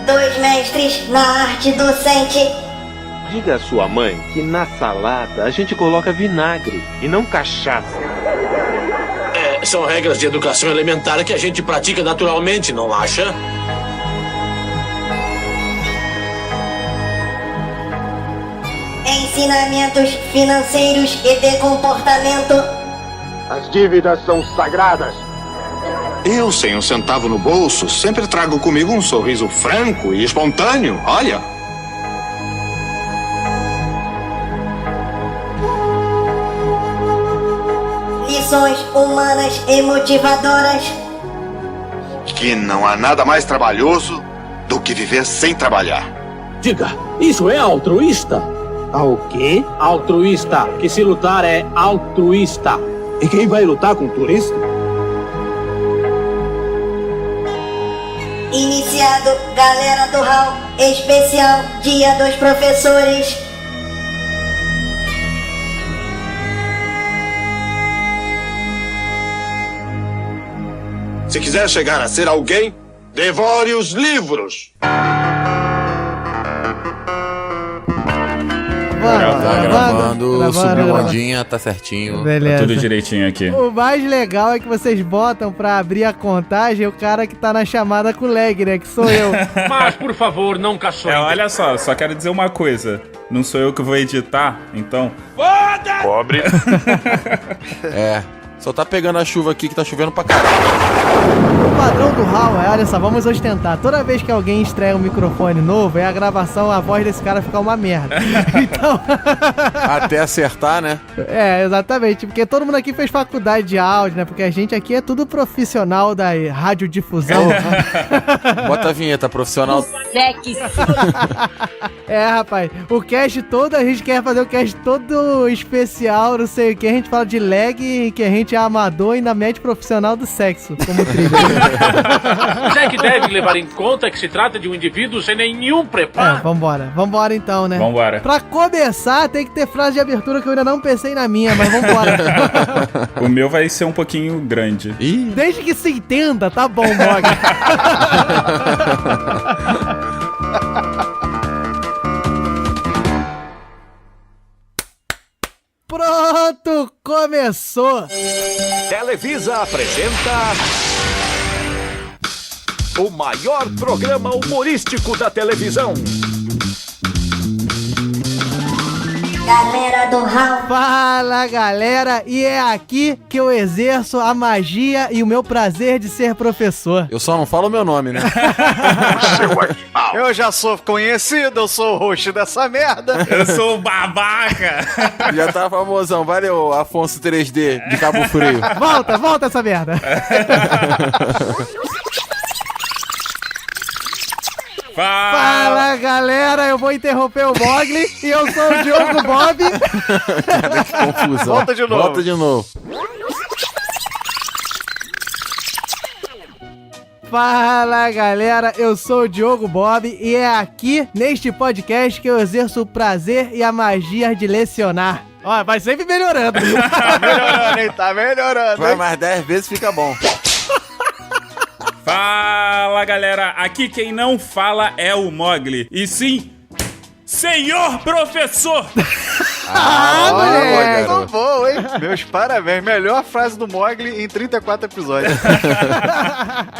2 mestres na arte docente. Diga à sua mãe que na salada a gente coloca vinagre e não cachaça. São regras de educação elementar que a gente pratica naturalmente, não acha? Ensinamentos financeiros e de comportamento. As dívidas são sagradas. Eu, sem um centavo no bolso, sempre trago comigo um sorriso franco e espontâneo, olha. Lições humanas e motivadoras. Que não há nada mais trabalhoso do que viver sem trabalhar. Diga, isso é altruísta? O quê? Altruísta, que se lutar é altruísta. E quem vai lutar com o turista? Iniciado, galera do Hall, especial Dia dos Professores. Se quiser chegar a ser alguém, devore os livros. Tá gravando, subiu ondinha, tá certinho. Beleza. Tá tudo direitinho aqui. O mais legal é que vocês botam pra abrir a contagem o cara que tá na chamada com lag, né? Que sou eu. Mas, por favor, não caçoe. Olha só quero dizer uma coisa. Não sou eu que vou editar, então... Pobre. Só tá pegando a chuva aqui que tá chovendo pra caralho. O padrão do HAL olha só, vamos ostentar. Toda vez que alguém estreia um microfone novo, a gravação, a voz desse cara fica uma merda. Então... Até acertar, né? Exatamente. Porque todo mundo aqui fez faculdade de áudio, né? Porque a gente aqui é tudo profissional da radiodifusão. Bota a vinheta, profissional. Rapaz. O cast todo, a gente quer fazer o cast todo especial, não sei o que. A gente fala de lag, que a gente é amador e na média profissional do sexo, como trilha. É que deve levar em conta que se trata de um indivíduo sem nenhum preparo. Vambora então, né? Vambora. Pra começar, tem que ter frase de abertura que eu ainda não pensei na minha, mas vambora. O meu vai ser um pouquinho grande. Desde que se entenda, tá bom, Mog. Pronto, começou! Televisa apresenta o maior programa humorístico da televisão. Galera do Hall. Fala, galera, e é aqui que eu exerço a magia e o meu prazer de ser professor. Eu só não falo o meu nome, né? Eu já sou conhecido, eu sou o host dessa merda. Eu sou o babaca. Já tá famosão. Valeu, Afonso 3D de Cabo Frio. Volta essa merda. Fala, galera, eu vou interromper o Mogli e eu sou o Diogo Bob. Cara, que confusão. Volta de novo. Fala, galera, eu sou o Diogo Bob e é aqui, neste podcast, que eu exerço o prazer e a magia de lecionar. Ó, vai sempre melhorando. Tá melhorando, hein? Tá melhorando. Vai mais 10 vezes, fica bom. Fala, galera, aqui quem não fala é o Mogli. E sim, senhor professor! Moleque, muito bom, hein? Meus parabéns. Melhor frase do Mogli em 34 episódios.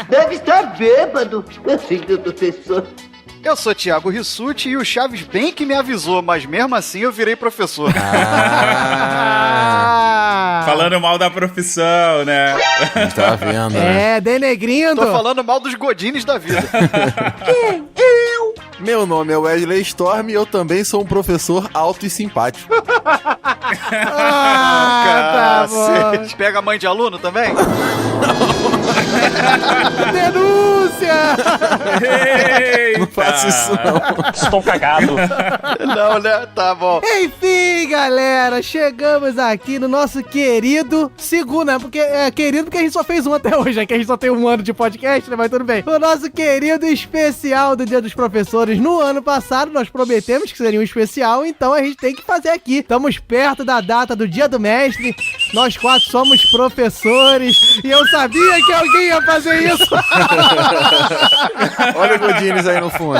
Deve estar bêbado, senhor professor. Eu sou Thiago Rissuti e o Chaves bem que me avisou, mas mesmo assim eu virei professor. Falando mal da profissão, né? Tá vendo, né? Denegrindo. Tô falando mal dos godines da vida. Meu nome é Wesley Storm e eu também sou um professor alto e simpático. Tá bom. Pega a mãe de aluno também? Denúncia! Não faço isso, não. Estou cagado. Não, né? Tá bom. Enfim, galera, chegamos aqui no nosso querido segundo, né? Porque é querido porque a gente só fez um até hoje, né? Que a gente só tem um ano de podcast, né? Mas tudo bem. O nosso querido especial do Dia dos Professores. No ano passado, nós prometemos que seria um especial, então a gente tem que fazer aqui. Estamos perto da data do Dia do Mestre. Nós 4 somos professores e eu sabia que alguém ia fazer isso. Olha o Godines aí no fundo.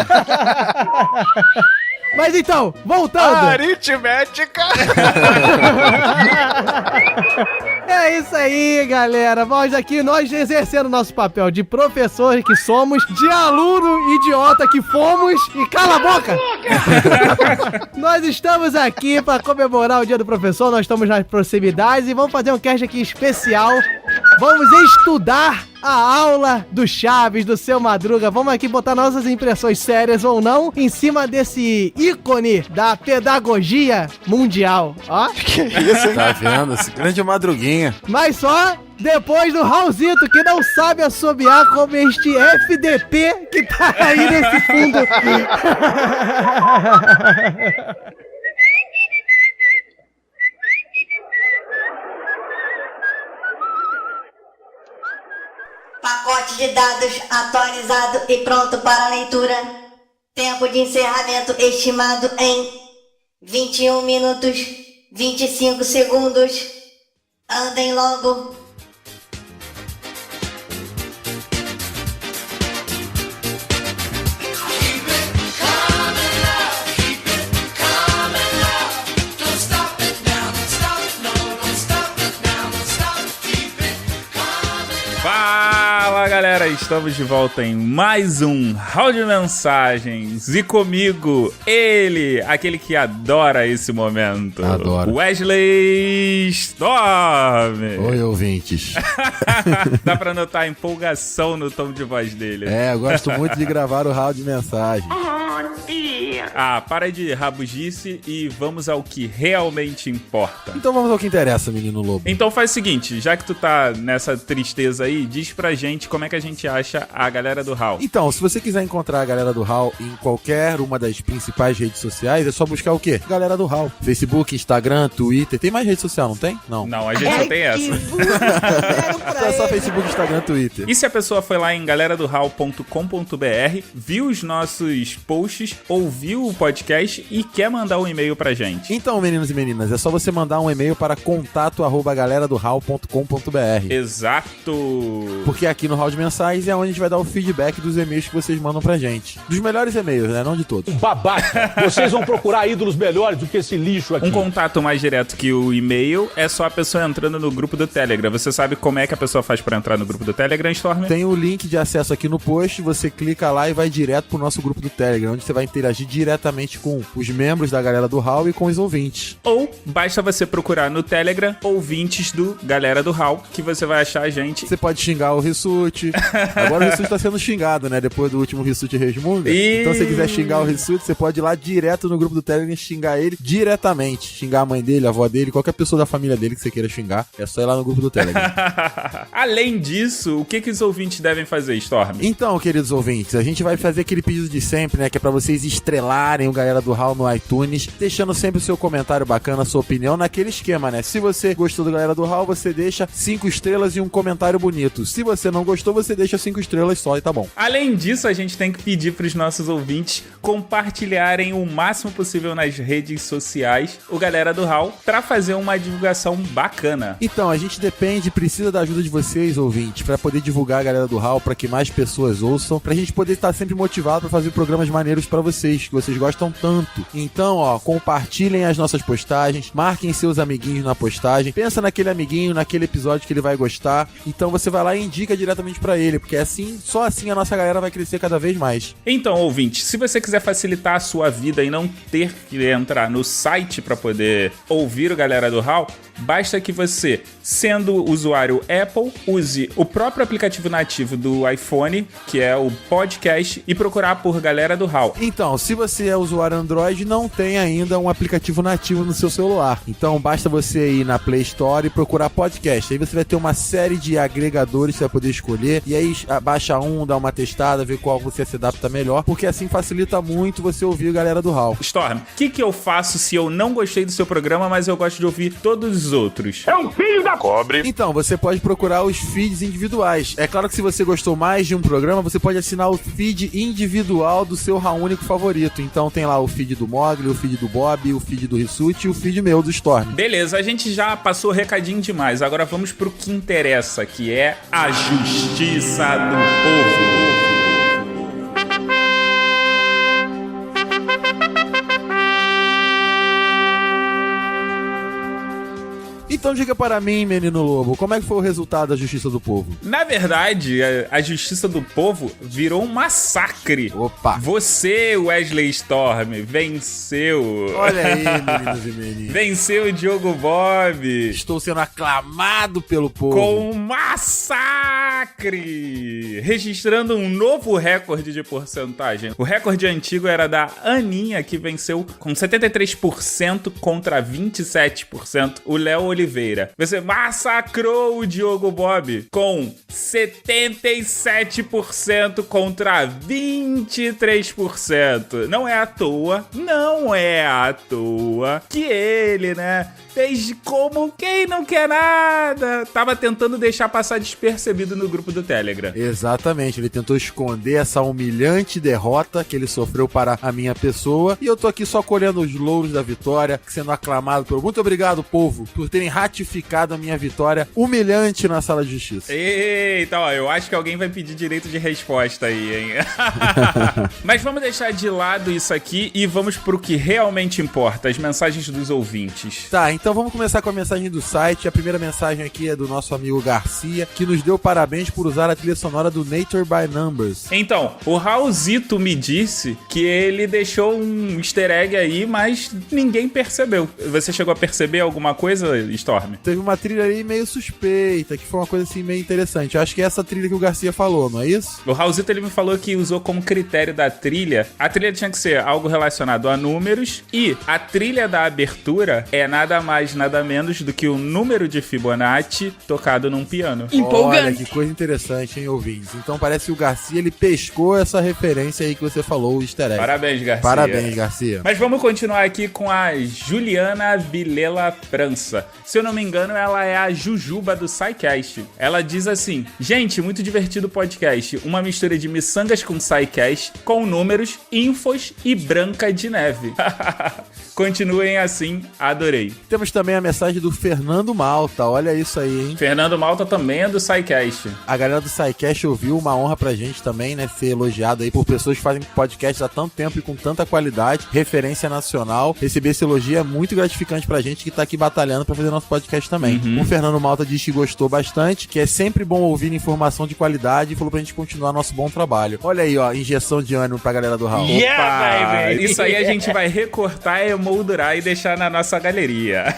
Mas então, voltando. Aritmética. É isso aí, galera. Nós exercendo nosso papel de professor que somos, de aluno idiota que fomos, e cala a boca! Nós estamos aqui para comemorar o Dia do Professor, nós estamos nas proximidades e vamos fazer um cast aqui especial. Vamos estudar a aula do Chaves, do Seu Madruga. Vamos aqui botar nossas impressões sérias ou não em cima desse ícone da pedagogia mundial. Ó. Que isso, hein? Tá vendo? Esse grande Madruguinha. Mas só depois do Raulzito, que não sabe assobiar como este FDP que tá aí nesse fundo. Pacote de dados atualizado e pronto para leitura. Tempo de encerramento estimado em 21 minutos 25 segundos. Andem logo. Fala, galera, estamos de volta em mais um Round de Mensagens e comigo, ele, aquele que adora esse momento. Adoro. Wesley Storm. Oi, ouvintes. Dá pra notar a empolgação no tom de voz dele. É, eu gosto muito de gravar o Round de Mensagens. Ah, para de rabugice e vamos ao que realmente importa. Então vamos ao que interessa, menino lobo. Então faz o seguinte, já que tu tá nessa tristeza aí, diz pra gente como é que a gente acha a galera do HAL. Então, se você quiser encontrar a galera do HAL em qualquer uma das principais redes sociais, é só buscar o quê? Galera do HAL. Facebook, Instagram, Twitter. Tem mais rede social, não tem? Não. Não, a gente só tem essa. Então é só Facebook, Instagram, Twitter. E se a pessoa foi lá em galeradohal.com.br, viu os nossos posts, ouviu o podcast e quer mandar um e-mail pra gente? Então, meninos e meninas, é só você mandar um e-mail para contato@galeradohal.com.br. Exato! Porque aqui no Hall de Mensagens é onde a gente vai dar o feedback dos e-mails que vocês mandam pra gente. Dos melhores e-mails, né? Não de todos. Babaca! Vocês vão procurar ídolos melhores do que esse lixo aqui. Um contato mais direto que o e-mail é só a pessoa entrando no grupo do Telegram. Você sabe como é que a pessoa faz pra entrar no grupo do Telegram, Storm? Tem o link de acesso aqui no post, você clica lá e vai direto pro nosso grupo do Telegram, onde você vai interagir diretamente com os membros da galera do HAL e com os ouvintes. Ou basta você procurar no Telegram ouvintes do Galera do HAL, que você vai achar a gente. Você pode xingar o Rissuti. Agora o Rissuti tá sendo xingado, né? Depois do último Rissuti Resmunga. Então se você quiser xingar o Rissuti, você pode ir lá direto no grupo do Telegram e xingar ele diretamente. Xingar a mãe dele, a avó dele, qualquer pessoa da família dele que você queira xingar. É só ir lá no grupo do Telegram. Além disso, o que os ouvintes devem fazer, Storm? Então, queridos ouvintes, a gente vai fazer aquele pedido de sempre, né? Que é pra vocês estrelarem o Galera do HAL no iTunes, deixando sempre o seu comentário bacana, a sua opinião, naquele esquema, né? Se você gostou do Galera do HAL, você deixa 5 estrelas e um comentário bonito. Se você não gostou, você deixa 5 estrelas só e tá bom. Além disso, a gente tem que pedir pros nossos ouvintes compartilharem o máximo possível nas redes sociais o Galera do HAL pra fazer uma divulgação bacana. Então, a gente precisa da ajuda de vocês, ouvintes, pra poder divulgar a Galera do HAL, pra que mais pessoas ouçam, pra gente poder estar sempre motivado pra fazer programas maneiros pra vocês, que vocês gostam tanto. Então, ó, compartilhem as nossas postagens, marquem seus amiguinhos na postagem, pensa naquele amiguinho, naquele episódio que ele vai gostar, então você vai lá e indica diretamente pra ele, porque assim, só assim a nossa galera vai crescer cada vez mais. Então, ouvinte, se você quiser facilitar a sua vida e não ter que entrar no site pra poder ouvir o Galera do HAL, basta que você, sendo usuário Apple, use o próprio aplicativo nativo do iPhone, que é o podcast, e procurar por Galera do HAL. Então, se você é usuário Android, não tem ainda um aplicativo nativo no seu celular. Então, basta você ir na Play Store e procurar podcast. Aí você vai ter uma série de agregadores que você vai poder escolher. E aí, baixa um, dá uma testada, vê qual você se adapta melhor. Porque assim facilita muito você ouvir a Galera do HAL. Storm, o que eu faço se eu não gostei do seu programa, mas eu gosto de ouvir todos os outros? É um filho da cobre! Então, você pode procurar os feeds individuais. É claro que se você gostou mais de um programa, você pode assinar o feed individual do seu Raúnico favorito. Então tem lá o feed do Mogli, o feed do Bob, o feed do Rissuti e o feed meu do Storm. Beleza, a gente já passou recadinho demais. Agora vamos pro que interessa, que é a justiça do povo. Então diga para mim, menino lobo, como é que foi o resultado da Justiça do Povo? Na verdade, a Justiça do Povo virou um massacre. Opa! Você, Wesley Storm, venceu. Olha aí, meninos e meninas. Venceu o Diogo Bob. Estou sendo aclamado pelo povo. Com um massacre. Registrando um novo recorde de porcentagem. O recorde antigo era da Aninha, que venceu com 73% contra 27%. O Léo Oliveira. Você massacrou o Diogo Bob com 77% contra 23%. Não é à toa que ele, né, fez como quem não quer nada. Tava tentando deixar passar despercebido no grupo do Telegram. Exatamente, ele tentou esconder essa humilhante derrota que ele sofreu para a minha pessoa. E eu tô aqui só colhendo os louros da vitória, sendo aclamado pelo... Muito obrigado, povo, por terem ratificado a minha vitória humilhante na Sala de Justiça. Eita, ó, eu acho que alguém vai pedir direito de resposta aí, hein? Mas vamos deixar de lado isso aqui e vamos pro que realmente importa, as mensagens dos ouvintes. Tá, então vamos começar com a mensagem do site. A primeira mensagem aqui é do nosso amigo Garcia, que nos deu parabéns por usar a trilha sonora do Nature by Numbers. Então, o Raulzito me disse que ele deixou um easter egg aí, mas ninguém percebeu. Você chegou a perceber alguma coisa, Storm? Teve uma trilha aí meio suspeita, que foi uma coisa assim meio interessante. Eu acho que é essa trilha que o Garcia falou, não é isso? O Raulzito, ele me falou que usou como critério da trilha, a trilha tinha que ser algo relacionado a números, e a trilha da abertura é nada mais, nada menos do que o número de Fibonacci tocado num piano. Empolgante. Olha, que coisa interessante, hein, ouvintes? Então parece que o Garcia, ele pescou essa referência aí que você falou, o easter egg. Parabéns, Garcia. Parabéns, Garcia. Mas vamos continuar aqui com a Juliana Vilela França. Se eu não me engano, ela é a Jujuba do SciCast. Ela diz assim: gente, muito divertido o podcast. Uma mistura de miçangas com SciCast, com números, infos e Branca de Neve. Continuem assim, adorei. Temos também a mensagem do Fernando Malta, olha isso aí, hein? Fernando Malta também é do SciCast. A galera do SciCast ouviu, uma honra pra gente também, né? Ser elogiado aí por pessoas que fazem podcast há tanto tempo e com tanta qualidade, referência nacional. Receber esse elogio é muito gratificante pra gente que tá aqui batalhando pra fazer nosso podcast também. O Fernando Malta diz que gostou bastante, que é sempre bom ouvir informação de qualidade e falou pra gente continuar nosso bom trabalho. Olha aí, ó, injeção de ânimo pra galera do Raul. Yeah, baby! Isso aí a gente vai recortar, emoldurar e deixar na nossa galeria.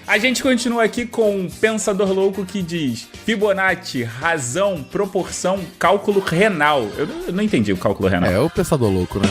A gente continua aqui com um pensador louco que diz: Fibonacci, razão, proporção, cálculo renal. Eu não entendi o cálculo renal. É o pensador louco, né?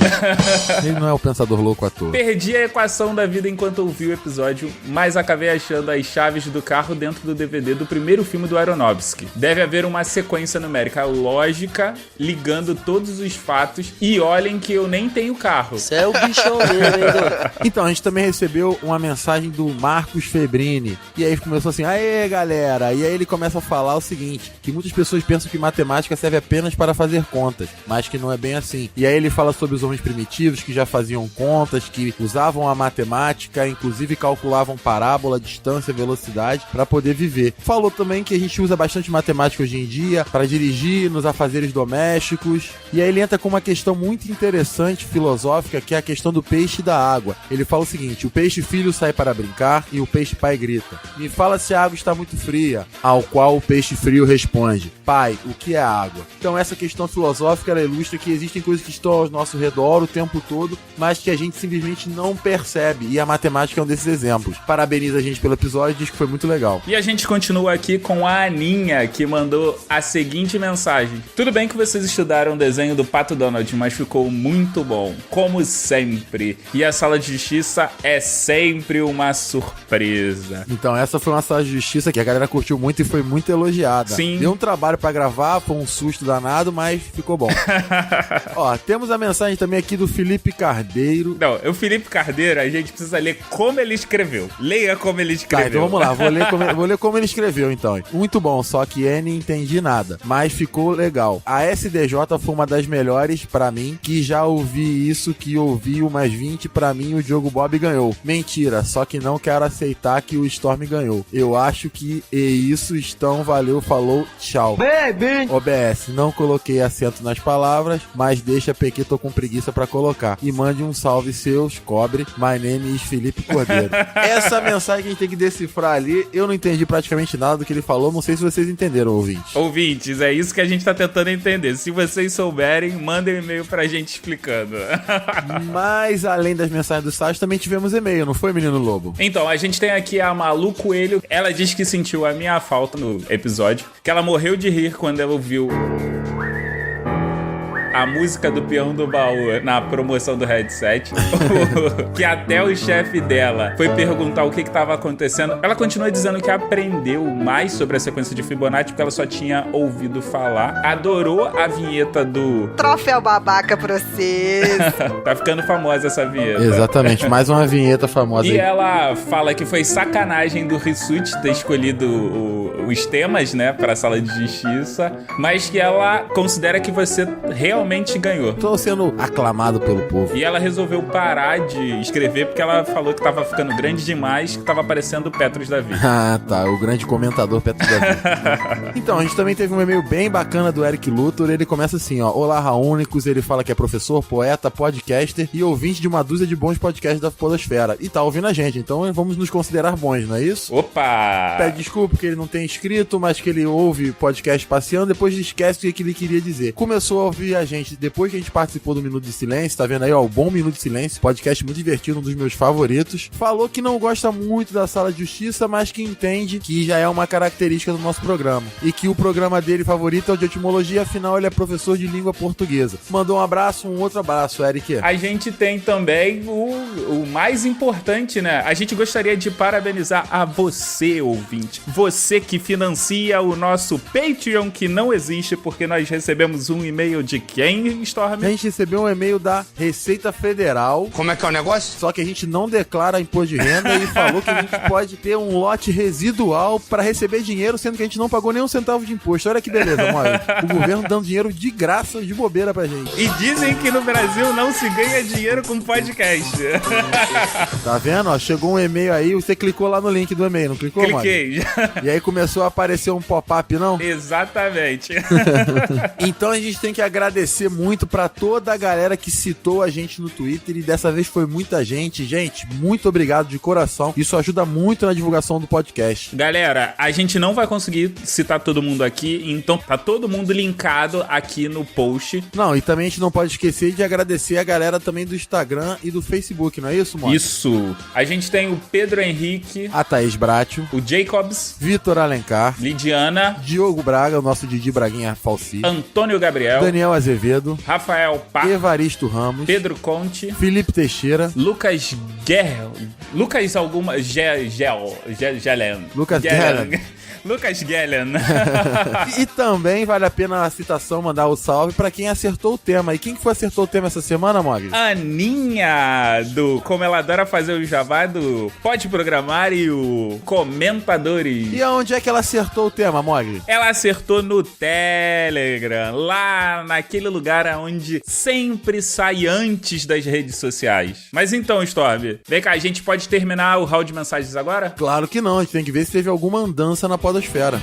Ele não é o pensador louco à toa. Perdi a equação da vida enquanto ouvi o episódio, mas acabei achando as chaves do carro dentro do DVD do primeiro filme do Aronofsky. Deve haver uma sequência numérica lógica ligando todos os fatos, e olhem que eu nem tenho carro. Você é o bichão mesmo, hein, doido? Então, a gente também recebeu uma mensagem do Marcos Febrini. E aí começou assim: aê, galera! E aí ele começa a falar o seguinte, que muitas pessoas pensam que matemática serve apenas para fazer contas, mas que não é bem assim. E aí ele fala sobre os homens primitivos que já faziam contas, que usavam a matemática, inclusive calculavam parábola, distância, velocidade para poder viver. Falou também que a gente usa bastante matemática hoje em dia para dirigir nos afazeres domésticos. E aí ele entra com uma questão muito interessante, filosófica, que é a questão do peixe e da água. Ele fala o seguinte: o peixe filho sai para brincar e o peixe pai grita: me fala se a água está muito fria. Ao qual o peixe frio responde: pai, o que é água? Então essa questão filosófica, ela ilustra que existem coisas que estão ao nosso redor o tempo todo, mas que a gente simplesmente não percebe, e a matemática é um desses exemplos. Parabeniza a gente pelo episódio, diz que foi muito legal. E a gente continua aqui com a Aninha, que mandou a seguinte mensagem: tudo bem que vocês estudaram o desenho do Pato Donald, mas ficou muito bom, como sempre. E a Sala de Justiça é sempre uma surpresa. Então, essa foi uma Sala de Justiça que a galera curtiu muito e foi muito elogiada. Sim. Deu um trabalho pra gravar, foi um susto danado, mas ficou bom. Ó, temos a mensagem também aqui do Felipe Cardeiro. Não, o Felipe Cardeiro, a gente precisa ler como ele escreveu. Leia como ele escreveu. Tá, então vamos lá, vou ler como ele escreveu, então. Muito bom, só que N entendi nada, mas ficou legal. A SDJ foi uma das melhores pra mim, que já ouvi isso, que ouvi umas 20, pra mim o Diogo Bob ganhou. Mentira, só que não quero aceitar que o Storm ganhou. Eu acho que é isso, estão, valeu, falou, tchau. OBS, não coloquei acento nas palavras, mas deixa PQ, tô com preguiça pra colocar. E mande um salve seus, cobre, my name is Felipe Cordeiro. Essa mensagem que a gente tem que decifrar ali, eu não entendi praticamente nada do que ele falou, não sei se vocês entenderam, ouvintes. Ouvintes, é isso que a gente tá tentando entender. Se vocês souberem, mandem um e-mail pra gente explicando. Mas, além das mensagens do site, também tivemos e-mail, não foi, menino Lobo? Então, a gente tem aqui a Malu Coelho. Ela diz que sentiu a minha falta no episódio, que ela morreu de rir quando ela ouviu a música do Peão do Baú na promoção do headset. Que até o chefe dela foi perguntar o que estava acontecendo. Ela continua dizendo que aprendeu mais sobre a sequência de Fibonacci porque ela só tinha ouvido falar. Adorou a vinheta do Troféu Babaca pra vocês. Tá ficando famosa essa vinheta. Exatamente, mais uma vinheta famosa. E aí. ela fala que foi sacanagem do Rissuti ter escolhido os temas, né, pra sala de justiça, mas que ela considera que você realmente ganhou. Tô sendo aclamado pelo povo. E ela resolveu parar de escrever porque ela falou que tava ficando grande demais, que tava parecendo o Petros Davi. Ah, tá, o grande comentador Petros Davi. Então, a gente também teve um e-mail bem bacana do Eric Luthor. Ele começa assim, ó: olá, Raúnicos. Ele fala que é professor, poeta, podcaster e ouvinte de uma dúzia de bons podcasts da podosfera. E tá ouvindo a gente, então vamos nos considerar bons, não é isso? Opa! Pede desculpa que ele não tem escrito, mas que ele ouve podcast passeando, depois esquece o que ele queria dizer. Começou a ouvir a gente depois que a gente participou do Minuto de Silêncio, tá vendo aí, ó, o bom Minuto de Silêncio, podcast muito divertido, um dos meus favoritos. Falou que não gosta muito da Sala de Justiça, mas que entende que já é uma característica do nosso programa. E que o programa dele favorito é o de etimologia, afinal ele é professor de língua portuguesa. Mandou um abraço, um outro abraço, Eric. A gente tem também o mais importante, né? A gente gostaria de parabenizar a você, ouvinte. Você que financia o nosso Patreon, que não existe, porque nós recebemos um e-mail de quem, Storm? A gente recebeu um e-mail da Receita Federal. Como é que é o negócio? Só que a gente não declara imposto de renda e falou que a gente pode ter um lote residual pra receber dinheiro, sendo que a gente não pagou nem um centavo de imposto. Olha que beleza, Móvel. O governo dando dinheiro de graça, de bobeira pra gente. E dizem que no Brasil não se ganha dinheiro com podcast. Tá vendo? Ó, chegou um e-mail aí, você clicou lá no link do e-mail, não clicou, Cliquei. E aí começou a aparecer um pop-up, não? Exatamente. Então a gente tem que agradecer muito pra toda a galera que citou a gente no Twitter, e dessa vez foi muita gente. Gente, muito obrigado de coração. Isso ajuda muito na divulgação do podcast. Galera, a gente não vai conseguir citar todo mundo aqui, então tá todo mundo linkado aqui no post. Não, e também a gente não pode esquecer de agradecer a galera também do Instagram e do Facebook, não é isso, mano? Isso. A gente tem o Pedro Henrique, a Thaís Bratio, o Jacobs, Vitor Alencar, Lidiana, Diogo Braga, o nosso Didi Braguinha Falsi, Antônio Gabriel, Daniel Azevedo, Rafael Pá, Evaristo Ramos, Pedro Conte, Felipe Teixeira, Lucas Guerra, Lucas alguma Gelen, Lucas Gelen. Lucas Gelen. E também vale a pena a citação, mandar o salve pra quem acertou o tema. E quem que foi acertou o tema essa semana, Mogli? Aninha, como ela adora fazer o jabá do Pode Programar e o Comentadores. E aonde é que ela acertou o tema, Mogli? Ela acertou no Telegram, lá naquele lugar onde sempre sai antes das redes sociais. Mas então, Storm, vem cá, a gente pode terminar o round de mensagens agora? Claro que não, a gente tem que ver se teve alguma andança na podosfera.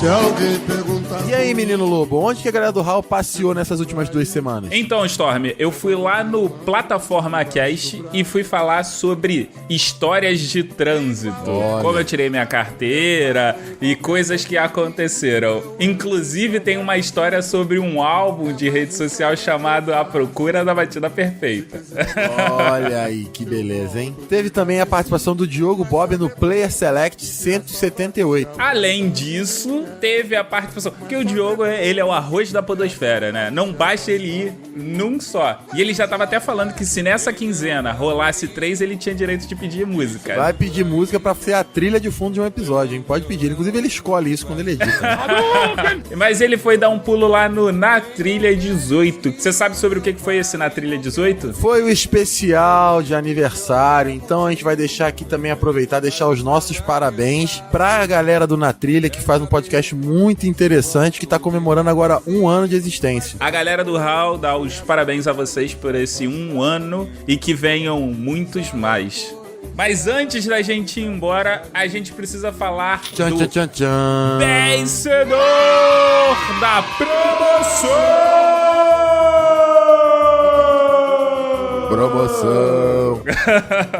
Se alguém perguntar... E aí, menino Lobo, onde que a galera do HAL passeou nessas últimas 2 semanas? Então, Storm, eu fui lá no Plataforma Cast e fui falar sobre histórias de trânsito. Olha. Como eu tirei minha carteira e coisas que aconteceram. Inclusive, tem uma história sobre um álbum de rede social chamado A Procura da Batida Perfeita. Olha aí, que beleza, hein? Teve também a participação do Diogo Bob no Player Select 178. Além disso, teve a participação... Porque o Diogo, ele é o arroz da podosfera, né? Não basta ele ir num só. E ele já tava até falando que se nessa quinzena rolasse 3, ele tinha direito de pedir música. Vai pedir música pra ser a trilha de fundo de um episódio, hein? Pode pedir. Inclusive, ele escolhe isso quando ele edita. Mas ele foi dar um pulo lá no Na Trilha 18. Você sabe sobre o que foi esse Na Trilha 18? Foi o especial de aniversário. Então a gente vai deixar aqui também, aproveitar, deixar os nossos parabéns pra galera do Na Trilha, que faz um podcast muito interessante interessante que tá comemorando agora 1 ano de existência. A galera do HAL dá os parabéns a vocês por esse 1 ano e que venham muitos mais. Mas antes da gente ir embora, a gente precisa falar do vencedor da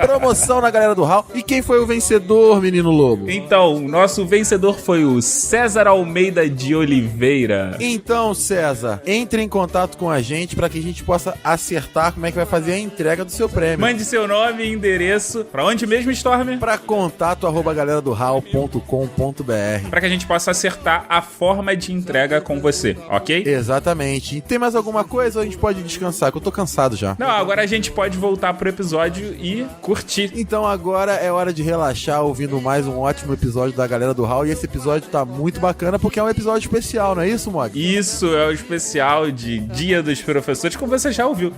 promoção na galera do HAL. E quem foi o vencedor, menino lobo? Então, o nosso vencedor foi o César Almeida de Oliveira. Então, César, entre em contato com a gente para que a gente possa acertar como é que vai fazer a entrega do seu prêmio. Mande seu nome e endereço. Pra onde mesmo, Storm? Pra contato@galeradohal.com.br, pra que a gente possa acertar a forma de entrega com você, ok? Exatamente. E tem mais alguma coisa ou a gente pode descansar? Que eu tô cansado já. Não, agora a gente pode voltar pro episódio e curtir. Então agora é hora de relaxar ouvindo mais um ótimo episódio da galera do HAL. E esse episódio tá muito bacana porque é um episódio especial, não é isso, Mog? Isso, é o especial de Dia dos Professores, como você já ouviu.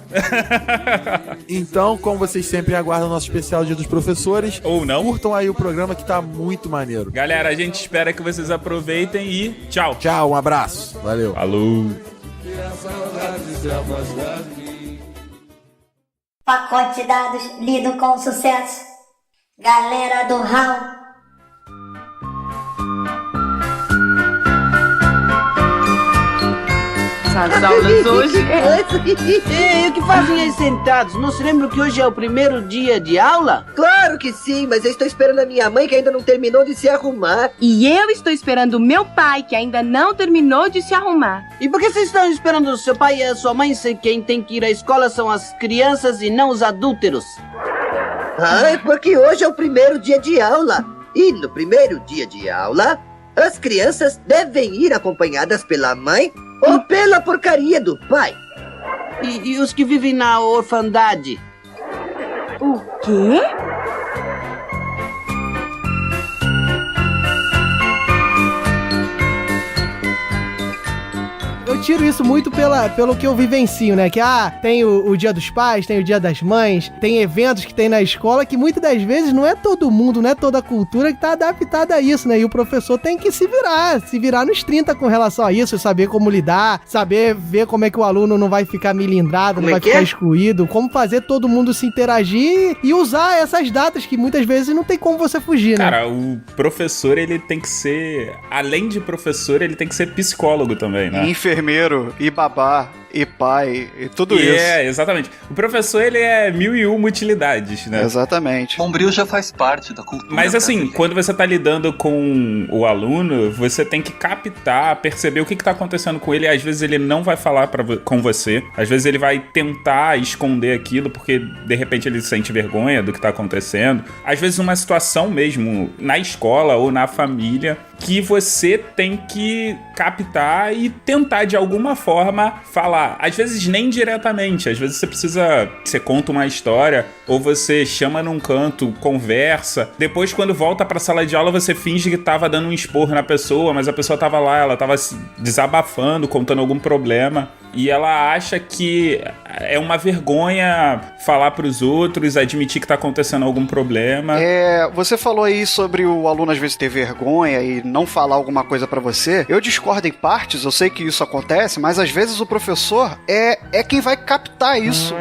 Então, como vocês sempre aguardam o nosso especial Dia dos Professores, ou não, curtam aí o programa que tá muito maneiro. Galera, a gente espera que vocês aproveitem e tchau. Tchau, um abraço. Valeu. Falou. Pacote de dados lido com sucesso. Galera do HAL. As aulas hoje. E o que fazem aí sentados? Não se lembram que hoje é o primeiro dia de aula? Claro que sim, mas eu estou esperando a minha mãe que ainda não terminou de se arrumar. E eu estou esperando o meu pai que ainda não terminou de se arrumar. E por que vocês estão esperando o seu pai e a sua mãe se quem tem que ir à escola são as crianças e não os adúlteros? Ah, é porque hoje é o primeiro dia de aula. E no primeiro dia de aula, as crianças devem ir acompanhadas pela mãe ou pela porcaria do pai. E os que vivem na orfandade? O quê? Eu tiro isso muito pelo que eu vivencio, né? Que, tem o Dia dos Pais, tem o Dia das Mães, tem eventos que tem na escola que muitas das vezes não é todo mundo, não é toda a cultura que tá adaptada a isso, né? E o professor tem que se virar nos 30 com relação a isso, saber como lidar, saber ver como é que o aluno não vai ficar milindrado, não vai ficar excluído, como fazer todo mundo se interagir e usar essas datas que muitas vezes não tem como você fugir, né? Cara, o professor, ele tem que ser, além de professor, ele tem que ser psicólogo também, né? Enfermeiro e babá e pai e tudo isso. É, exatamente. O professor, ele é 1001 utilidades, né? Exatamente. Bombril já faz parte da cultura. Mas assim, quando você tá lidando com o aluno, você tem que captar, perceber o que tá acontecendo com ele. Às vezes ele não vai falar com você. Às vezes ele vai tentar esconder aquilo porque de repente ele sente vergonha do que tá acontecendo. Às vezes uma situação mesmo na escola ou na família que você tem que captar e tentar de alguma forma falar. Às vezes nem diretamente, às vezes você conta uma história ou você chama num canto, conversa. Depois, quando volta pra sala de aula, você finge que tava dando um esporro na pessoa, mas a pessoa tava lá, ela tava desabafando, contando algum problema. E ela acha que é uma vergonha falar pros outros, admitir que tá acontecendo algum problema. Você falou aí sobre o aluno às vezes ter vergonha e não falar alguma coisa pra você. Eu discordo em partes, eu sei que isso acontece, mas às vezes o professor é quem vai captar isso.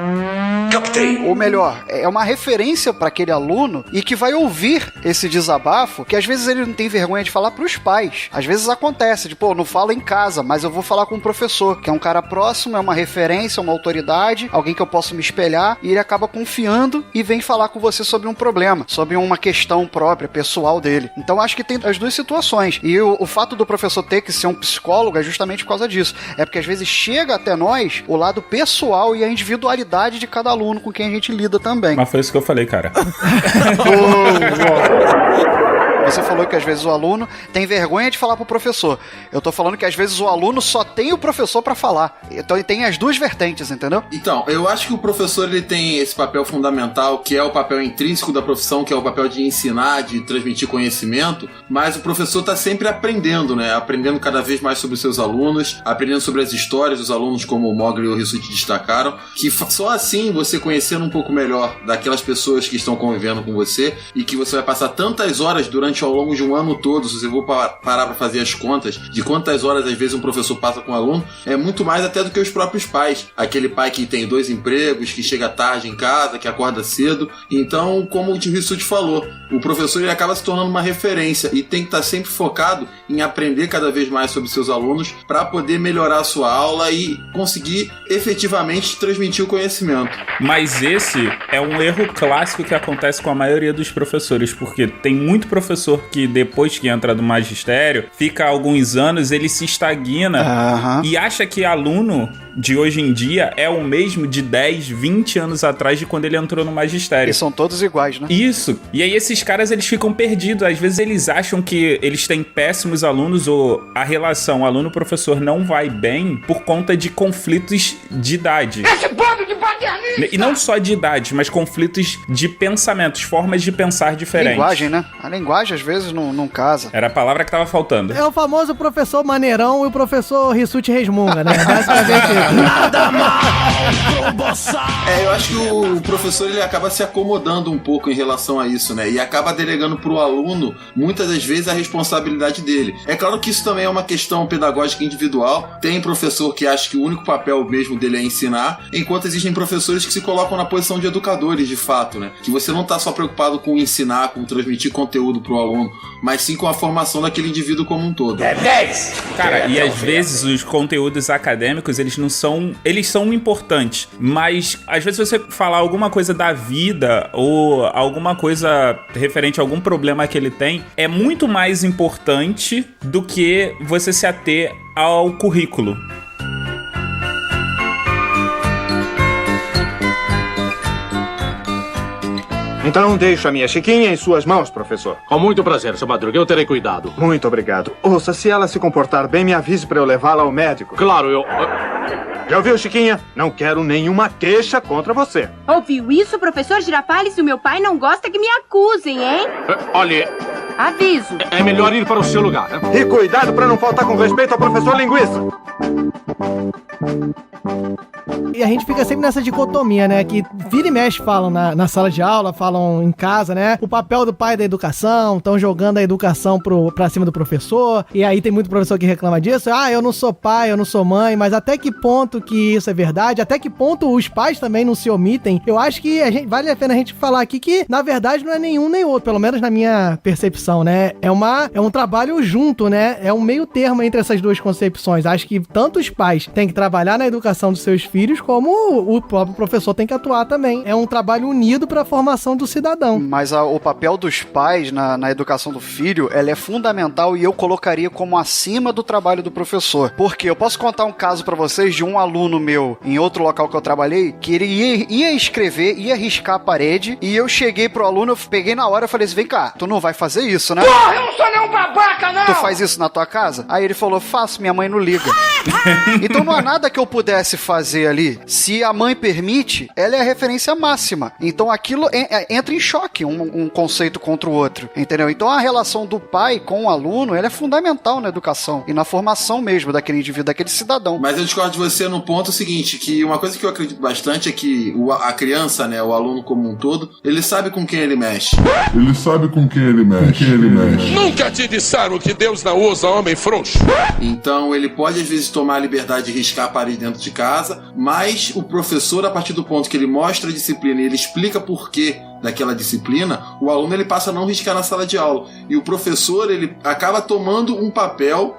Captei. Ou melhor, é uma referência pra aquele aluno e que vai ouvir esse desabafo, que às vezes ele não tem vergonha de falar pros pais. Às vezes acontece, não falo em casa, mas eu vou falar com o professor, que é um cara próximo, é uma referência, uma autoridade, alguém que eu posso me espelhar, e ele acaba confiando e vem falar com você sobre um problema, sobre uma questão própria, pessoal dele. Então acho que tem as duas situações. E o fato do professor ter que ser um psicólogo é justamente por causa disso. É porque às vezes chega até nós o lado pessoal e a individualidade de cada aluno com quem a gente lida também. Mas foi isso que eu falei, cara. Você falou que às vezes o aluno tem vergonha de falar pro professor. Eu tô falando que às vezes o aluno só tem o professor pra falar. Então ele tem as duas vertentes, entendeu? Então, eu acho que o professor ele tem esse papel fundamental, que é o papel intrínseco da profissão, que é o papel de ensinar, de transmitir conhecimento, mas o professor tá sempre aprendendo, né? Aprendendo cada vez mais sobre os seus alunos, aprendendo sobre as histórias dos alunos, como o Mogli e o Rissuti destacaram, que só assim você conhecendo um pouco melhor daquelas pessoas que estão convivendo com você e que você vai passar tantas horas durante durante ao longo de um ano todo, se você for parar para fazer as contas de quantas horas às vezes um professor passa com um aluno, é muito mais até do que os próprios pais. Aquele pai que tem 2 empregos, que chega tarde em casa, que acorda cedo. Então, como o Tio Rissuti falou, o professor ele acaba se tornando uma referência e tem que estar sempre focado em aprender cada vez mais sobre seus alunos para poder melhorar a sua aula e conseguir efetivamente transmitir o conhecimento. Mas esse é um erro clássico que acontece com a maioria dos professores, porque tem muito professor que depois que entra no magistério, fica alguns anos, ele se estagna e acha que aluno de hoje em dia é o mesmo de 10, 20 anos atrás de quando ele entrou no magistério. E são todos iguais, né? Isso. E aí esses caras, eles ficam perdidos. Às vezes eles acham que eles têm péssimos alunos ou a relação aluno-professor não vai bem por conta de conflitos de idade. Esse bando de paternista! E não só de idade, mas conflitos de pensamentos, formas de pensar diferentes. Linguagem, né? A linguagem às vezes não casa. Era a palavra que tava faltando. É o famoso professor maneirão e o professor Rissuti resmunga, né? Basicamente nada mal, eu acho que o professor ele acaba se acomodando um pouco em relação a isso, né? E acaba delegando pro aluno, muitas das vezes, a responsabilidade dele. É claro que isso também é uma questão pedagógica individual. Tem professor que acha que o único papel mesmo dele é ensinar, enquanto existem professores que se colocam na posição de educadores, de fato, né? Que você não tá só preocupado com ensinar, com transmitir conteúdo pro aluno, mas sim com a formação daquele indivíduo como um todo. É 10! Cara, e às vezes os conteúdos acadêmicos, eles são importantes, mas às vezes você falar alguma coisa da vida ou alguma coisa referente a algum problema que ele tem é muito mais importante do que você se ater ao currículo. Então deixo a minha Chiquinha em suas mãos, professor. Com muito prazer, seu Madruga. Eu terei cuidado. Muito obrigado. Ouça, se ela se comportar bem, me avise para eu levá-la ao médico. Claro, eu... Já ouviu, Chiquinha? Não quero nenhuma queixa contra você. Ouviu isso, professor Girafales? E o meu pai não gosta que me acusem, hein? Olha... Aviso. É melhor ir para o seu lugar, né? E cuidado para não faltar com respeito ao professor Linguiça. E a gente fica sempre nessa dicotomia, né? Que vira e mexe falam na sala de aula, falam em casa, né? O papel do pai da educação, estão jogando a educação pra cima do professor. E aí tem muito professor que reclama disso. Ah, eu não sou pai, eu não sou mãe. Mas até que ponto que isso é verdade? Até que ponto os pais também não se omitem? Eu acho que vale a pena a gente falar aqui que, na verdade, não é nenhum nem outro. Pelo menos na minha percepção, né? É um trabalho junto, né? É um meio termo entre essas duas concepções. Acho que tanto os pais têm que trabalhar na educação dos seus filhos, como o próprio professor tem que atuar também. É um trabalho unido para a formação do cidadão. Mas o papel dos pais na educação do filho, ela é fundamental e eu colocaria como acima do trabalho do professor. Porque eu posso contar um caso para vocês de um aluno meu em outro local que eu trabalhei, que ele ia escrever, ia riscar a parede, e eu cheguei pro aluno, eu peguei na hora e falei assim, vem cá, tu não vai fazer isso, né? Porra, eu não sou nenhum babaca, não! Tu faz isso na tua casa? Aí ele falou, faço, minha mãe não liga. Então não há nada que eu pudesse fazer ali. Se a mãe permite, ela é a referência máxima. Então aquilo entra em choque, um conceito contra o outro, entendeu? Então a relação do pai com o aluno, ela é fundamental na educação e na formação mesmo daquele indivíduo, daquele cidadão. Mas eu discordo de você no ponto seguinte, que uma coisa que eu acredito bastante é que a criança, né, o aluno como um todo, ele sabe com quem ele mexe. Ele sabe com quem ele mexe. Nunca te disseram que Deus não usa homem frouxo. Então ele pode às vezes tomar a liberdade de riscar a parede dentro de casa, mas o professor, a partir do ponto que ele mostra a disciplina e ele explica por quê daquela disciplina, o aluno ele passa a não riscar na sala de aula. E o professor ele acaba tomando um papel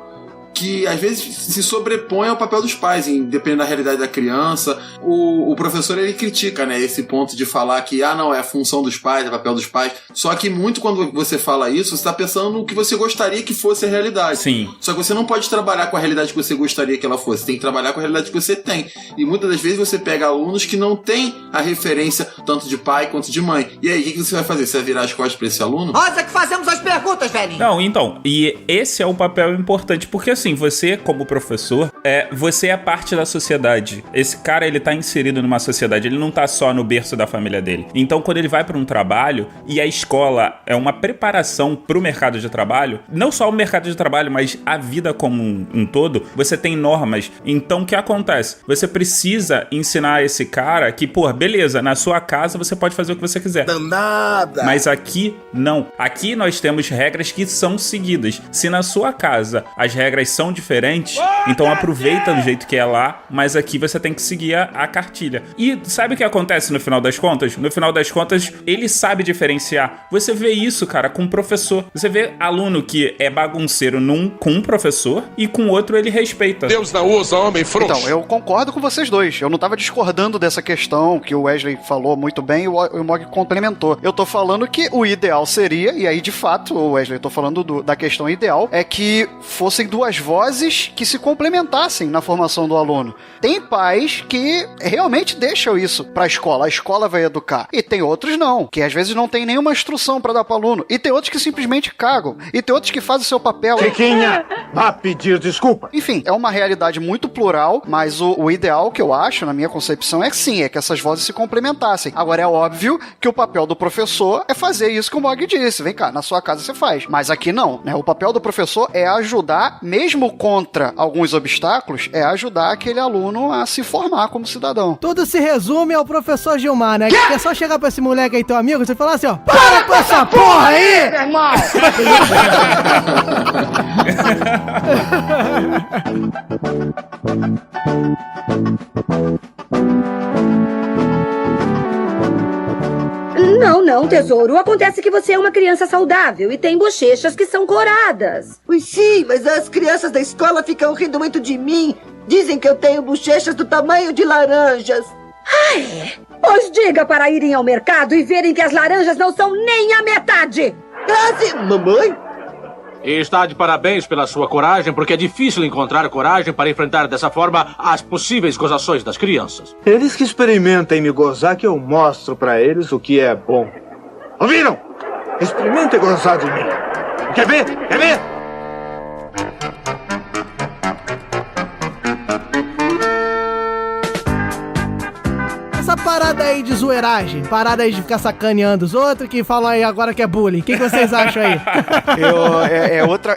que às vezes se sobrepõe ao papel dos pais, dependendo da realidade da criança. O professor ele critica, né, esse ponto de falar que não, é a função dos pais, é o papel dos pais. Só que muito quando você fala isso, você está pensando no que você gostaria que fosse a realidade. Sim. Só que você não pode trabalhar com a realidade que você gostaria que ela fosse, você tem que trabalhar com a realidade que você tem. E muitas das vezes você pega alunos que não têm a referência tanto de pai quanto de mãe. E aí, o que você vai fazer? Você vai virar as costas para esse aluno? Nós é que fazemos as perguntas, velhinho. Não, então, e esse é o papel importante, porque assim, você como professor, você é parte da sociedade. Esse cara, ele tá inserido numa sociedade, ele não tá só no berço da família dele. Então, quando ele vai pra um trabalho, e a escola é uma preparação pro mercado de trabalho, não só o mercado de trabalho, mas a vida como um todo, você tem normas. Então, o que acontece? Você precisa ensinar esse cara que, pô, beleza, na sua casa você pode fazer o que você quiser. Danada! Mas aqui, não. Aqui nós temos regras que são seguidas. Se na sua casa as regras são diferentes, então aproveita do jeito que é lá, mas aqui você tem que seguir a cartilha. E sabe o que acontece no final das contas? No final das contas, ele sabe diferenciar. Você vê isso, cara, com o professor. Você vê aluno que é bagunceiro com um professor e com outro ele respeita. Deus não usa homem frouxo. Então, eu concordo com vocês dois. Eu não tava discordando dessa questão que o Wesley falou muito bem e o Mog complementou. Eu tô falando que o ideal seria, e aí de fato, Wesley, eu tô falando da questão ideal, é que fossem duas vozes que se complementassem na formação do aluno. Tem pais que realmente deixam isso pra escola. A escola vai educar. E tem outros não, que às vezes não tem nenhuma instrução pra dar pro aluno. E tem outros que simplesmente cagam. E tem outros que fazem o seu papel. Chiquinha, vá pedir desculpa. Enfim, é uma realidade muito plural, mas o ideal que eu acho, na minha concepção, é que sim, é que essas vozes se complementassem. Agora, é óbvio que o papel do professor é fazer isso que o Mog disse. Vem cá, na sua casa você faz. Mas aqui não, né? O papel do professor é ajudar, mesmo contra alguns obstáculos, é ajudar aquele aluno a se formar como cidadão. Tudo se resume ao professor Gilmar, né? Que é só chegar pra esse moleque aí, teu amigo, você falar assim, ó, para com essa porra aí, meu irmão! Não, tesouro. Acontece que você é uma criança saudável e tem bochechas que são coradas. Pois sim, mas as crianças da escola ficam rindo muito de mim. Dizem que eu tenho bochechas do tamanho de laranjas. Ah, é? Pois diga para irem ao mercado e verem que as laranjas não são nem a metade. Mamãe? E está de parabéns pela sua coragem, porque é difícil encontrar coragem para enfrentar dessa forma as possíveis gozações das crianças. Eles que experimentem me gozar que eu mostro pra eles o que é bom. Ouviram? Experimentem gozar de mim. Quer ver? Quer ver? Essa parada aí de zoeiragem, parada aí de ficar sacaneando os outros que falam aí agora que é bullying. O que vocês acham aí?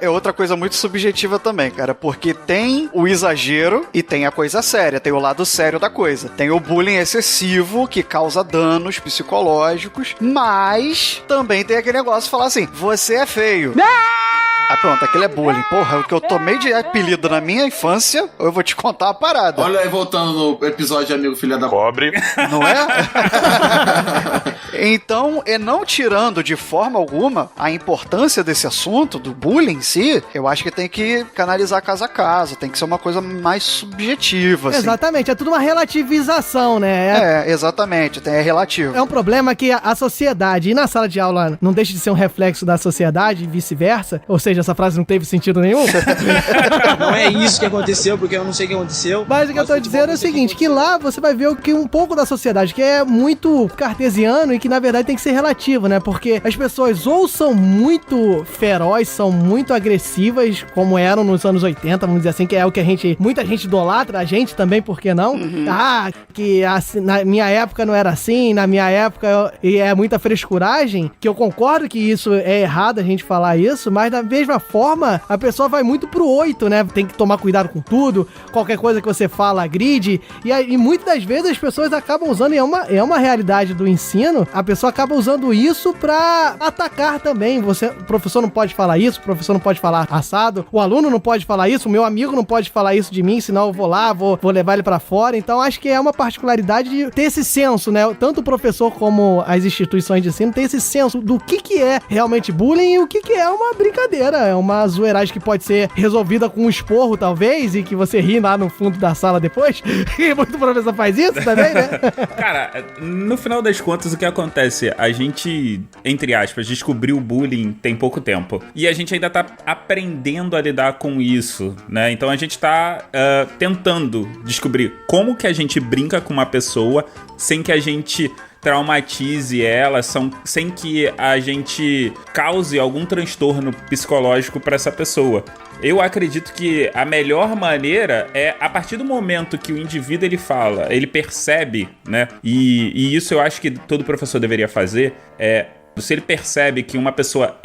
É outra coisa muito subjetiva também, cara, porque tem o exagero e tem a coisa séria, tem o lado sério da coisa. Tem o bullying excessivo que causa danos psicológicos, mas também tem aquele negócio de falar assim, você é feio. Ah, pronto, aquele é bullying. Porra, o que eu tomei de apelido na minha infância, eu vou te contar uma parada. Olha aí, voltando no episódio de Amigo Filha da Pobre. Não é? Então, não tirando de forma alguma a importância desse assunto, do bullying em si, eu acho que tem que canalizar casa a casa, tem que ser uma coisa mais subjetiva, assim. Exatamente, é tudo uma relativização, né? Exatamente, é relativo. É um problema que a sociedade, e na sala de aula não deixa de ser um reflexo da sociedade e vice-versa, ou seja, essa frase não teve sentido nenhum. Não é isso que aconteceu, porque eu não sei o que aconteceu. Mas o que eu tô dizendo é o seguinte, que lá você vai ver o que um pouco da sociedade, que é muito cartesiano e que na verdade tem que ser relativo, né? Porque as pessoas ou são muito ferozes, são muito agressivas, como eram nos anos 80, vamos dizer assim, que é o que muita gente idolatra, a gente também, por que não? Que na minha época não era assim, na minha época e é muita frescuragem, que eu concordo que isso é errado a gente falar isso, mas da mesma forma, a pessoa vai muito pro 8, né? Tem que tomar cuidado com tudo, qualquer coisa que você fala agride, e muitas das vezes as pessoas acabam usando, e é uma realidade do ensino, a pessoa acaba usando isso pra atacar também. O professor não pode falar isso, o professor não pode falar assado, o aluno não pode falar isso, o meu amigo não pode falar isso de mim, senão eu vou lá, vou levar ele pra fora. Então acho que é uma particularidade de ter esse senso, né? Tanto o professor como as instituições de ensino ter esse senso do que é realmente bullying e o que é uma brincadeira, é uma zoeiragem que pode ser resolvida com um esporro, talvez, e que você ri lá no fundo da sala depois. E muito professor faz isso também, né? Cara, no final das contas, o que acontece? A gente, entre aspas, descobriu o bullying tem pouco tempo. E a gente ainda tá aprendendo a lidar com isso, né? Então a gente tá tentando descobrir como que a gente brinca com uma pessoa sem que a gente traumatize ela, sem que a gente cause algum transtorno psicológico para essa pessoa. Eu acredito que a melhor maneira é, a partir do momento que o indivíduo ele fala, ele percebe, né? E isso eu acho que todo professor deveria fazer, se ele percebe que uma pessoa,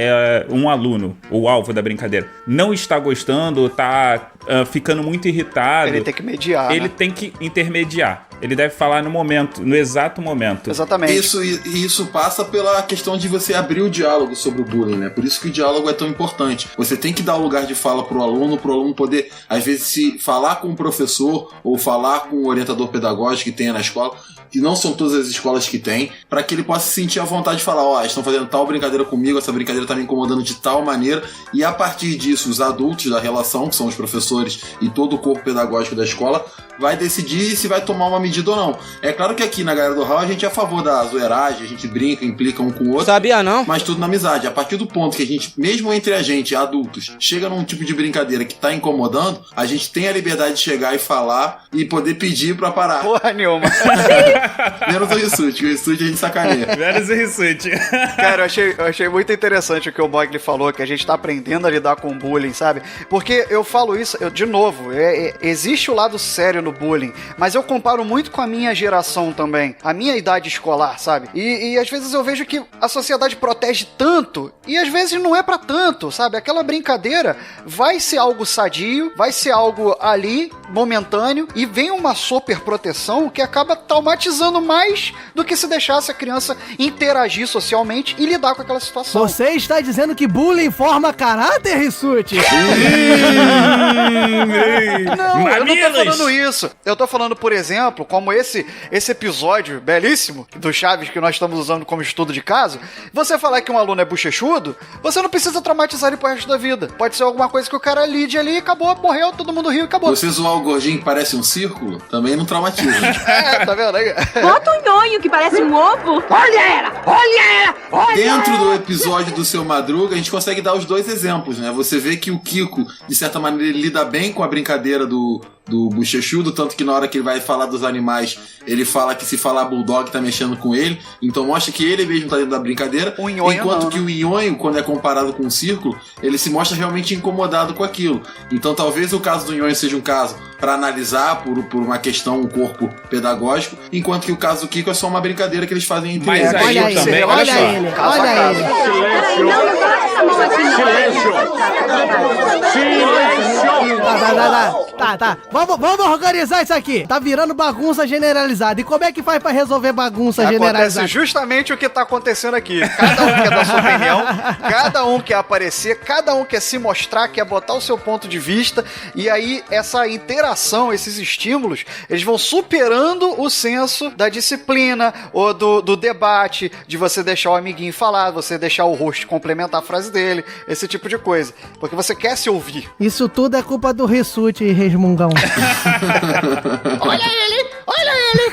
um aluno, o alvo da brincadeira, não está gostando, está ficando muito irritado... Ele tem que mediar, Ele tem que intermediar. Ele deve falar no exato momento. Exatamente. Isso passa pela questão de você abrir o diálogo sobre o bullying, né? Por isso que o diálogo é tão importante. Você tem que dar o lugar de fala pro aluno poder, às vezes, se falar com o professor ou falar com o orientador pedagógico que tenha na escola, que não são todas as escolas que tem, para que ele possa se sentir à vontade de falar, estão fazendo tal brincadeira comigo, essa brincadeira tá me incomodando de tal maneira, e a partir disso, os adultos da relação, que são os professores e todo o corpo pedagógico da escola, vai decidir se vai tomar uma medida ou não. É claro que aqui na Galera do Hall a gente é a favor da zoeiragem, a gente brinca, implica um com o outro. Sabia não? Mas tudo na amizade. A partir do ponto que a gente, mesmo entre a gente, adultos, chega num tipo de brincadeira que tá incomodando, a gente tem a liberdade de chegar e falar e poder pedir pra parar. Porra nenhuma. Menos o Rissuti, que o Rissuti a gente sacaneia. Menos o Rissuti. Cara, eu achei muito interessante o que o Mogli falou, que a gente tá aprendendo a lidar com o bullying, sabe? Porque eu falo isso, de novo, existe o lado sério no bullying, mas eu comparo muito com a minha geração também, a minha idade escolar, sabe? E às vezes eu vejo que a sociedade protege tanto e às vezes não é pra tanto, sabe? Aquela brincadeira vai ser algo sadio, vai ser algo ali, momentâneo, e vem uma super proteção que acaba traumatizando mais do que se deixasse a criança interagir socialmente e lidar com aquela situação. Você está dizendo que bullying forma caráter, Rissuti? Não, eu não tô falando isso. Eu tô falando, por exemplo, como esse episódio belíssimo do Chaves que nós estamos usando como estudo de caso. Você falar que um aluno é bochechudo, você não precisa traumatizar ele pro resto da vida. Pode ser alguma coisa que o cara lide ali e acabou, morreu, todo mundo riu e acabou. Você zoar o gordinho que parece um círculo, também não traumatiza. Tá vendo aí? Bota um nhonho que parece um ovo. Olha ela! Olha ela! Olha Dentro do episódio do Seu Madruga, a gente consegue dar os dois exemplos, né? Você vê que o Kiko, de certa maneira, ele lida bem com a brincadeira do bochechudo, tanto que na hora que ele vai falar dos animais, ele fala que se falar bulldog tá mexendo com ele, então mostra que ele mesmo tá dentro da brincadeira, enquanto que o nhonho, quando é comparado com o círculo, ele se mostra realmente incomodado com aquilo. Então talvez o caso do nhonho seja um caso para analisar por uma questão, um corpo pedagógico, enquanto que o caso do Kiko é só uma brincadeira que eles fazem entre eles. Mas aí eu também, olha só. Tá. Vamos organizar isso aqui. Tá virando bagunça generalizada. E como é que faz pra resolver bagunça generalizada? Acontece justamente o que tá acontecendo aqui. Cada um quer dar sua opinião, cada um quer aparecer, cada um quer se mostrar, quer botar o seu ponto de vista. E aí, essa interação, esses estímulos, eles vão superando o senso da disciplina ou do debate, de você deixar o amiguinho falar, você deixar o host complementar a frase dele, esse tipo de coisa. Porque você quer se ouvir. Isso tudo é culpa do Rissuti e Resmungão. Olha ele! Olha ele!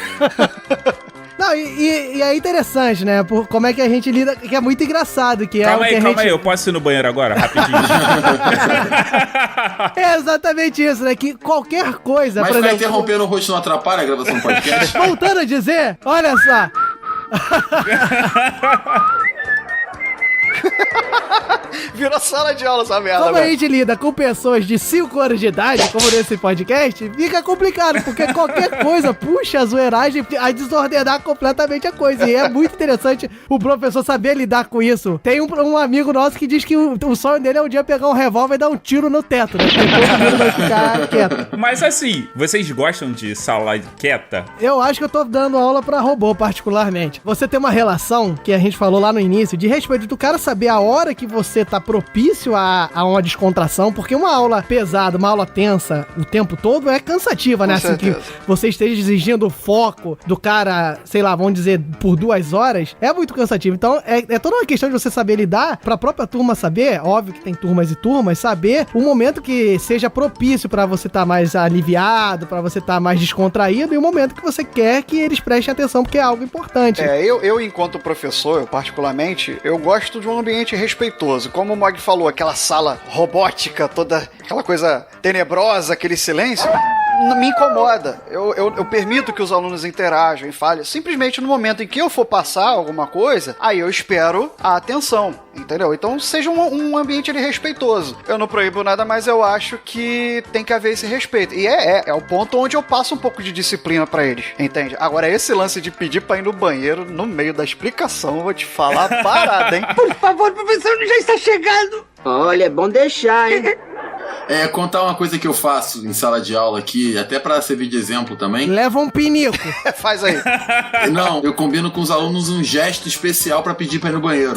Não, e é interessante, né? Por como é que a gente lida, que é muito engraçado. Que calma é aí, eu posso ir no banheiro agora, rapidinho? É exatamente isso, né? Que qualquer coisa... Mas ficar interrompendo o rosto não atrapalha a gravação do podcast? Voltando a dizer, olha só... Virou sala de aula essa merda. Como a gente lida com pessoas de 5 anos de idade, como nesse podcast, fica complicado, porque qualquer coisa puxa a zoeiragem a desordenar completamente a coisa. E é muito interessante o professor saber lidar com isso. Tem um amigo nosso que diz que o sonho dele é um dia pegar um revólver e dar um tiro no teto, né? Porque todo mundo vai ficar quieto. Mas assim, vocês gostam de sala quieta? Eu acho que eu tô dando aula pra robô, particularmente. Você tem uma relação, que a gente falou lá no início, de respeito do cara saber a hora que você tá propício a uma descontração, porque uma aula pesada, uma aula tensa o tempo todo é cansativa, né? Assim que você esteja exigindo o foco do cara, sei lá, vamos dizer, por 2 horas, é muito cansativo. Então, é toda uma questão de você saber lidar, pra própria turma saber, óbvio que tem turmas e turmas, saber o momento que seja propício pra você tá mais aliviado, pra você tá mais descontraído, e o momento que você quer que eles prestem atenção, porque é algo importante. Eu enquanto professor, eu particularmente, eu gosto de um ambiente respeitoso. Como o Mog falou, aquela sala robótica, toda aquela coisa tenebrosa, aquele silêncio, me incomoda. Eu permito que os alunos interajam e falem. Simplesmente no momento em que eu for passar alguma coisa, aí eu espero a atenção, entendeu? Então seja um ambiente ali respeitoso. Eu não proíbo nada, mas eu acho que tem que haver esse respeito. E é o ponto onde eu passo um pouco de disciplina pra eles, entende? Agora, esse lance de pedir pra ir no banheiro no meio da explicação, eu vou te falar parada, hein? Por favor, professor, já está chegando. Olha, é bom deixar, hein? Contar uma coisa que eu faço em sala de aula aqui, até pra servir de exemplo também. Leva um pinico. Faz aí. Não, eu combino com os alunos um gesto especial pra pedir pra ir no banheiro.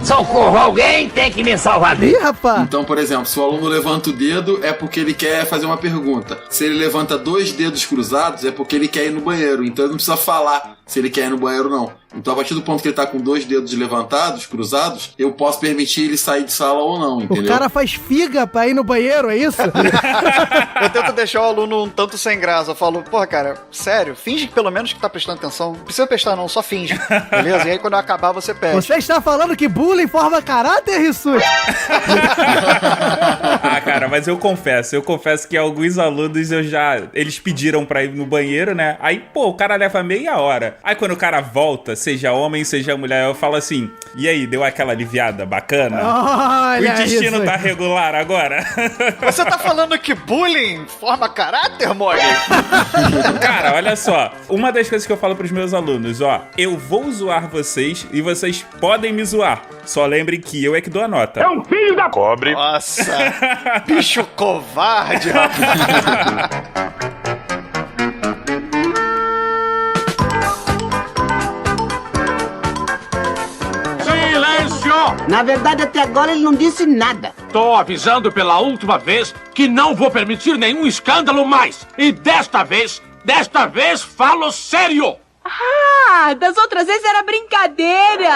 Socorro, alguém tem que me salvar. Ih, rapaz. Então, por exemplo, se o aluno levanta o dedo, é porque ele quer fazer uma pergunta. Se ele levanta 2 dedos cruzados, é porque ele quer ir no banheiro. Então ele não precisa falar se ele quer ir no banheiro ou não. Então, a partir do ponto que ele tá com 2 dedos levantados, cruzados, eu posso permitir ele sair de sala ou não, entendeu? O cara faz figa pra ir no banheiro, é isso? Eu tento deixar o aluno um tanto sem graça. Eu falo, porra, cara, sério, finge que pelo menos que tá prestando atenção. Não precisa prestar não, só finge. Beleza? E aí quando eu acabar, você pede. Você está falando que bullying forma caráter, Rissuti? Cara, mas eu confesso que alguns alunos eles pediram pra ir no banheiro, né? Aí, pô, o cara leva meia hora. Aí quando o cara volta, seja homem, seja mulher, eu falo assim, e aí, deu aquela aliviada bacana? Olha, o intestino tá regular agora? Você tá falando que bullying forma caráter, Mogli? Cara, olha só, uma das coisas que eu falo pros meus alunos, eu vou zoar vocês e vocês podem me zoar. Só lembrem que eu é que dou a nota. É um filho da cobre. Nossa, bicho covarde, rapaz. Na verdade, até agora ele não disse nada. Tô avisando pela última vez que não vou permitir nenhum escândalo mais. E desta vez falo sério. Ah, das outras vezes era brincadeira.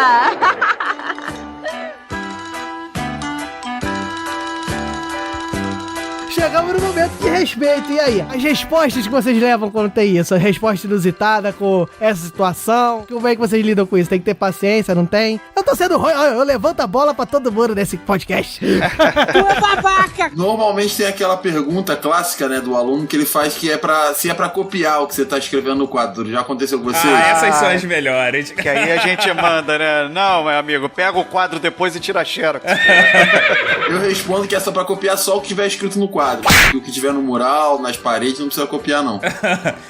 Chegamos no momento de respeito. E aí? As respostas que vocês levam quando tem isso? A resposta inusitada com essa situação? Como é que vocês lidam com isso? Tem que ter paciência, não tem? Eu tô sendo ruim. Eu levanto a bola pra todo mundo nesse podcast. Tu é babaca! Normalmente tem aquela pergunta clássica, né, do aluno que ele faz que se é pra copiar o que você tá escrevendo no quadro. Já aconteceu com você? Essas são as melhores. Que aí a gente manda, né? Não, meu amigo, pega o quadro depois e tira a xerox. Eu respondo que é só pra copiar só o que tiver escrito no quadro. O que tiver no mural, nas paredes, não precisa copiar, não.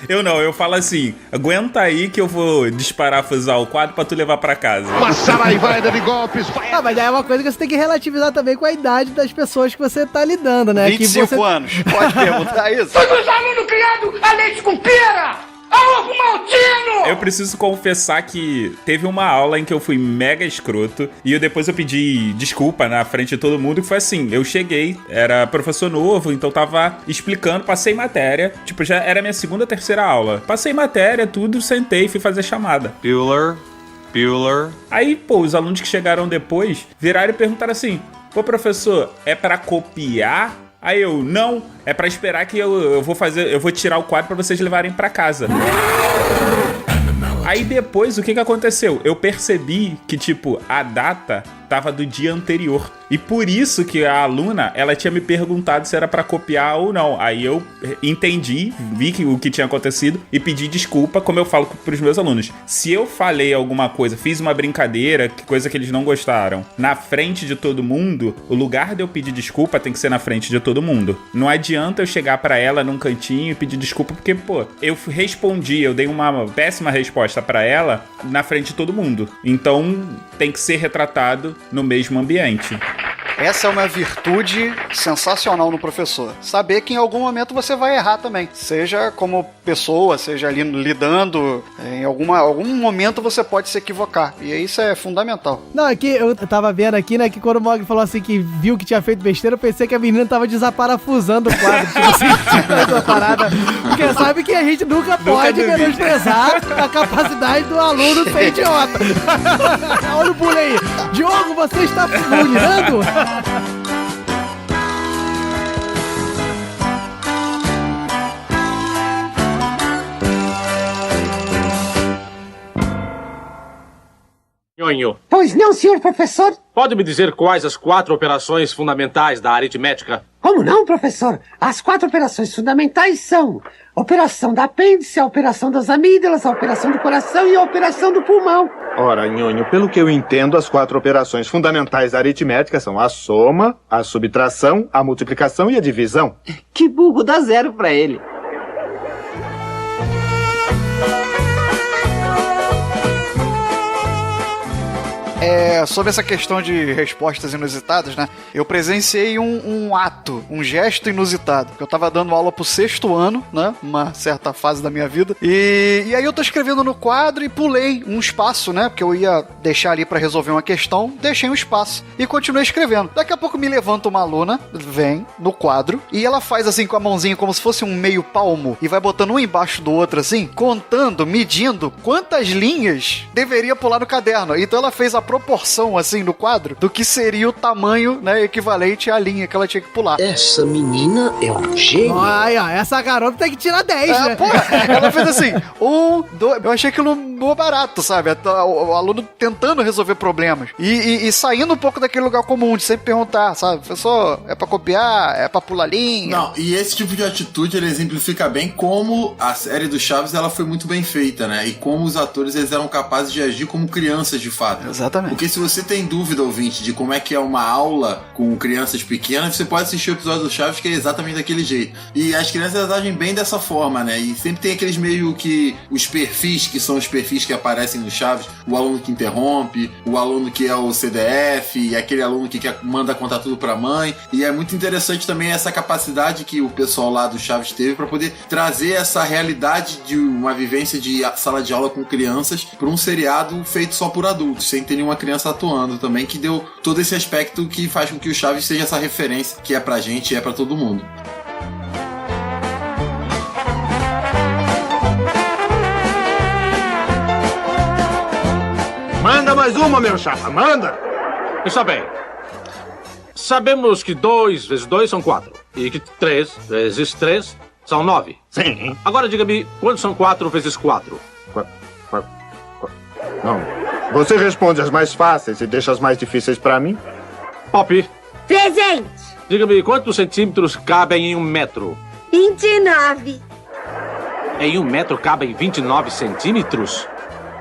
Eu falo assim, aguenta aí que eu vou desparafusar o quadro pra tu levar pra casa. Uma saraivada de golpes. Mas aí é uma coisa que você tem que relativizar também com a idade das pessoas que você tá lidando, né? 25 que você... anos, pode perguntar isso? Todos os alunos criados a leite com pera! Ovo maltino! Eu preciso confessar que teve uma aula em que eu fui mega escroto e depois eu pedi desculpa na frente de todo mundo, que foi assim, eu cheguei, era professor novo, então tava explicando, passei matéria, tipo, já era minha segunda, terceira aula. Passei matéria, tudo, sentei, fui fazer chamada. Bueller. Aí, pô, os alunos que chegaram depois viraram e perguntaram assim, pô, professor, é pra copiar? Aí eu, não, é pra esperar que eu vou tirar o quadro pra vocês levarem pra casa. Aí depois, o que aconteceu? Eu percebi que, tipo, a data tava do dia anterior. E por isso que a aluna, ela tinha me perguntado se era pra copiar ou não. Aí eu entendi, vi o que tinha acontecido e pedi desculpa, como eu falo pros meus alunos. Se eu falei alguma coisa, fiz uma brincadeira, coisa que eles não gostaram, na frente de todo mundo, o lugar de eu pedir desculpa tem que ser na frente de todo mundo. Não adianta eu chegar pra ela num cantinho e pedir desculpa, porque, pô, eu respondi, eu dei uma péssima resposta pra ela na frente de todo mundo. Então, tem que ser retratado no mesmo ambiente. Essa é uma virtude sensacional no professor. Saber que em algum momento você vai errar também. Seja como pessoa, seja ali lidando, em algum momento você pode se equivocar. E isso é fundamental. Não, aqui eu tava vendo aqui, né, que quando o Mog falou assim que viu que tinha feito besteira, eu pensei que a menina tava desaparafusando o quadro. Tipo assim, essa parada. Porque sabe que a gente nunca pode menosprezar a capacidade do aluno ser idiota. Olha o bullying aí. Diogo, você está bullyingando? Nhonho. Pois não, senhor professor? Pode me dizer quais as 4 operações fundamentais da aritmética? Como não, professor? As 4 operações fundamentais são a operação da apêndice, a operação das amígdalas, a operação do coração e a operação do pulmão. Ora, Nhonho, pelo que eu entendo, as 4 operações fundamentais da aritmética são a soma, a subtração, a multiplicação e a divisão. Que burro, dá 0 pra ele. Sobre essa questão de respostas inusitadas, né? Eu presenciei um ato, um gesto inusitado. Eu tava dando aula pro 6º ano, né? Uma certa fase da minha vida. E aí eu tô escrevendo no quadro e pulei um espaço, né? Porque eu ia deixar ali pra resolver uma questão, deixei um espaço e continuei escrevendo. Daqui a pouco me levanta uma aluna, vem no quadro e ela faz assim com a mãozinha como se fosse um meio palmo e vai botando um embaixo do outro assim, contando, medindo quantas linhas deveria pular no caderno. Então ela fez a proporção, assim, no quadro, do que seria o tamanho, né, equivalente à linha que ela tinha que pular. Essa menina é um gênio. Ai, essa garota tem que tirar 10, né? Pô, ela fez assim, 1, 2... Eu achei aquilo muito barato, sabe? O aluno tentando resolver problemas. E saindo um pouco daquele lugar comum, de sempre perguntar, sabe? Professor, é pra copiar? É pra pular linha? Não, e esse tipo de atitude, ele exemplifica bem como a série do Chaves, ela foi muito bem feita, né? E como os atores, eles eram capazes de agir como crianças, de fato. Exatamente. Porque se você tem dúvida, ouvinte, de como é que é uma aula com crianças pequenas, você pode assistir o episódio do Chaves, que é exatamente daquele jeito. E as crianças agem bem dessa forma, né? E sempre tem aqueles meio que os perfis, que são os perfis que aparecem no Chaves, o aluno que interrompe, o aluno que é o CDF, e aquele aluno que manda contar tudo pra mãe. E é muito interessante também essa capacidade que o pessoal lá do Chaves teve para poder trazer essa realidade de uma vivência de sala de aula com crianças para um seriado feito só por adultos, sem ter nenhuma criança atuando também, que deu todo esse aspecto que faz com que o Chaves seja essa referência que é pra gente e é pra todo mundo. Manda mais uma, meu chapa, manda! Está bem. Sabemos que 2 vezes 2 são 4. E que 3 vezes 3 são 9. Sim. Agora diga-me, quantos são 4 vezes 4? Não. Você responde as mais fáceis e deixa as mais difíceis pra mim? Pop. Presente. Diga-me, quantos centímetros cabem em 1 metro? 29. Em 1 metro cabem 29 centímetros?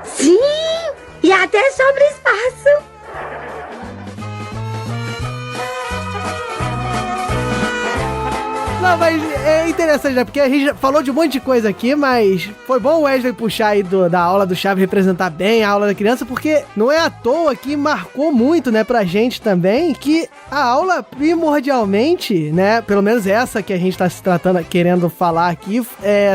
Sim, e até sobra espaço. Não, mas é interessante, né? Porque a gente falou de um monte de coisa aqui, mas foi bom o Wesley puxar aí da aula do Chaves, representar bem a aula da criança, porque não é à toa que marcou muito, né, pra gente também, que a aula primordialmente, né, pelo menos essa que a gente tá se tratando, querendo falar aqui,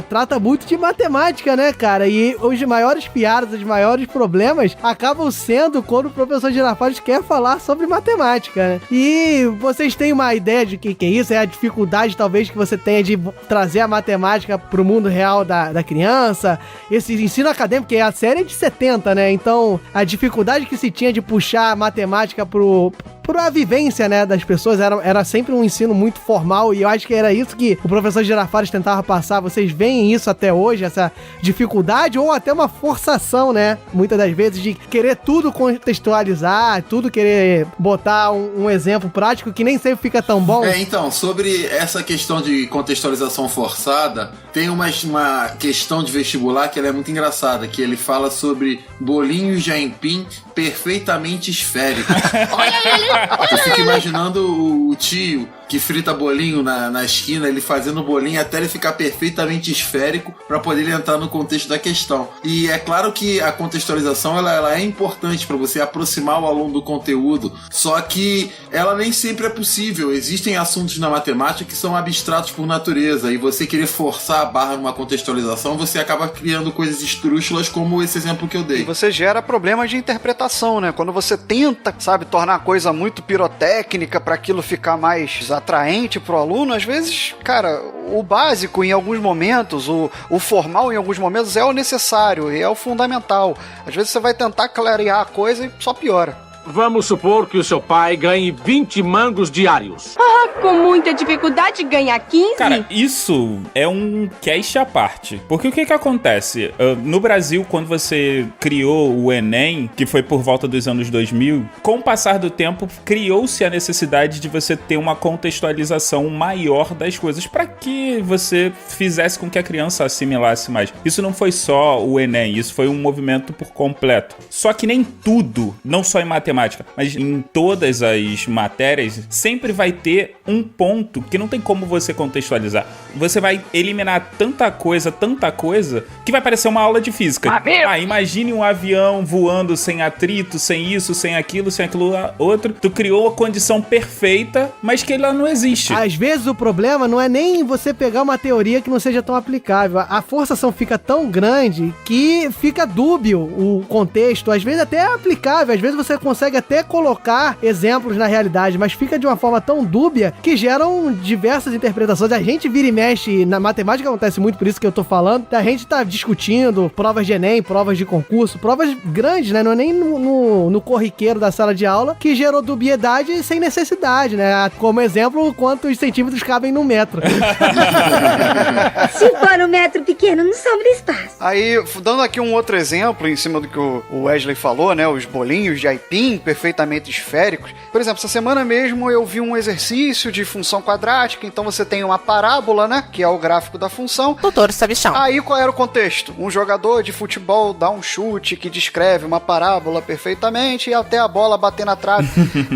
trata muito de matemática, né, cara? E os maiores piadas, os maiores problemas acabam sendo quando o professor Girafales quer falar sobre matemática, né? E vocês têm uma ideia de que é isso? É a dificuldade, talvez, que você tenha de trazer a matemática pro mundo real da criança, esse ensino acadêmico, que a série é de 70, né? Então, a dificuldade que se tinha de puxar a matemática por a vivência, né, das pessoas, era sempre um ensino muito formal, e eu acho que era isso que o professor Girafales tentava passar. Vocês veem isso até hoje, essa dificuldade, ou até uma forçação, né, muitas das vezes, de querer tudo contextualizar, tudo querer botar um exemplo prático que nem sempre fica tão bom. Então, sobre essa questão de contextualização forçada, tem uma questão de vestibular que ela é muito engraçada, que ele fala sobre bolinhos de aipim perfeitamente esféricos. Olha ele! Eu fico imaginando o tio que frita bolinho na esquina, ele fazendo o bolinho até ele ficar perfeitamente esférico para poder ele entrar no contexto da questão. E é claro que a contextualização ela é importante para você aproximar o aluno do conteúdo, só que ela nem sempre é possível. Existem assuntos na matemática que são abstratos por natureza, e você querer forçar a barra numa contextualização, você acaba criando coisas esdrúxulas, como esse exemplo que eu dei. E você gera problemas de interpretação, né? Quando você tenta, sabe, tornar a coisa muito pirotécnica para aquilo ficar mais atraente pro aluno, às vezes, cara, o básico em alguns momentos, o formal em alguns momentos é o necessário e é o fundamental. Às vezes você vai tentar clarear a coisa e só piora. Vamos supor que o seu pai ganhe 20 mangos diários. Com muita dificuldade ganhar 15? Cara, isso é um cast à parte. Porque o que acontece? No Brasil, quando você criou o Enem, que foi por volta dos anos 2000, com o passar do tempo, criou-se a necessidade de você ter uma contextualização maior das coisas para que você fizesse com que a criança assimilasse mais. Isso não foi só o Enem, isso foi um movimento por completo. Só que nem tudo, não só em matemática, mas em todas as matérias, sempre vai ter um ponto que não tem como você contextualizar. Você vai eliminar tanta coisa, que vai parecer uma aula de física. Imagine um avião voando sem atrito, sem isso, sem aquilo outro. Tu criou a condição perfeita, mas que ela não existe. Às vezes o problema não é nem você pegar uma teoria que não seja tão aplicável. A forçação fica tão grande que fica dúbio o contexto. Às vezes até é aplicável, às vezes você consegue até colocar exemplos na realidade, mas fica de uma forma tão dúbia que geram diversas interpretações. A gente vira e mexe, na matemática acontece muito, por isso que eu tô falando, a gente tá discutindo provas de Enem, provas de concurso, provas grandes, né? Não é nem no corriqueiro da sala de aula, que gerou dubiedade sem necessidade, né? Como exemplo, quantos centímetros cabem no metro. Se for um metro pequeno, não sobra espaço. Aí, dando aqui um outro exemplo, em cima do que o Wesley falou, né? Os bolinhos de aipim perfeitamente esféricos. Por exemplo, essa semana mesmo eu vi um exercício de função quadrática, então você tem uma parábola, né? Que é o gráfico da função. Doutor Sabichão. Aí qual era o contexto? Um jogador de futebol dá um chute que descreve uma parábola perfeitamente e até a bola bater na trave.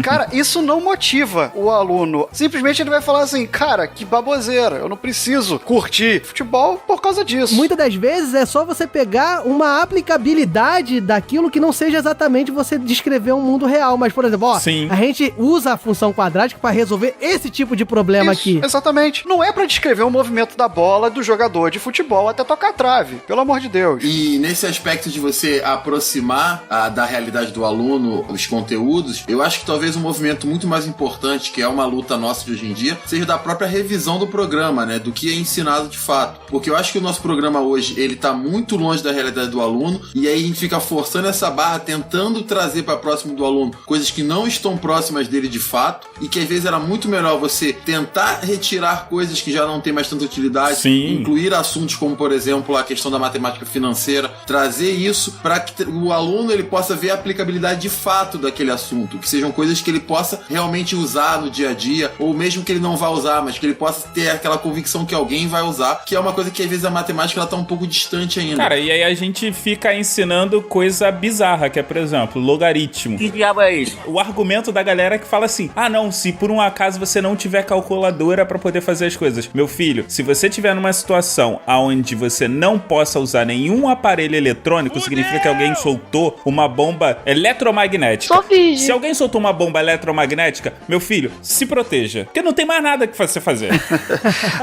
Cara, isso não motiva o aluno. Simplesmente ele vai falar assim, cara, que baboseira, eu não preciso curtir futebol por causa disso. Muitas das vezes é só você pegar uma aplicabilidade daquilo que não seja exatamente você descrever um mundo real, mas, por exemplo, a gente usa a função quadrática para resolver esse tipo de problema aqui. Exatamente. Não é para descrever o movimento da bola do jogador de futebol até tocar a trave, pelo amor de Deus. E nesse aspecto de você aproximar da realidade do aluno os conteúdos, eu acho que talvez um movimento muito mais importante, que é uma luta nossa de hoje em dia, seja da própria revisão do programa, né? Do que é ensinado de fato. Porque eu acho que o nosso programa hoje, ele tá muito longe da realidade do aluno, e aí a gente fica forçando essa barra, tentando trazer para próximo do aluno coisas que não estão próximas dele de fato, e que às vezes era muito melhor você tentar retirar coisas que já não tem mais tanta utilidade, incluir assuntos como, por exemplo, a questão da matemática financeira, trazer isso para que o aluno ele possa ver a aplicabilidade de fato daquele assunto, que sejam coisas que ele possa realmente usar no dia a dia, ou mesmo que ele não vá usar, mas que ele possa ter aquela convicção que alguém vai usar, que é uma coisa que às vezes a matemática ela tá um pouco distante ainda. Cara, e aí a gente fica ensinando coisa bizarra, que é, por exemplo, logaritmo. Que diabo é isso? O argumento da galera que fala assim, não, se por um acaso você não tiver calculadora pra poder fazer as coisas. Meu filho, se você tiver numa situação onde você não possa usar nenhum aparelho eletrônico, significa que alguém soltou uma bomba eletromagnética. Se alguém soltou uma bomba eletromagnética, meu filho, se proteja. Porque não tem mais nada que você fazer.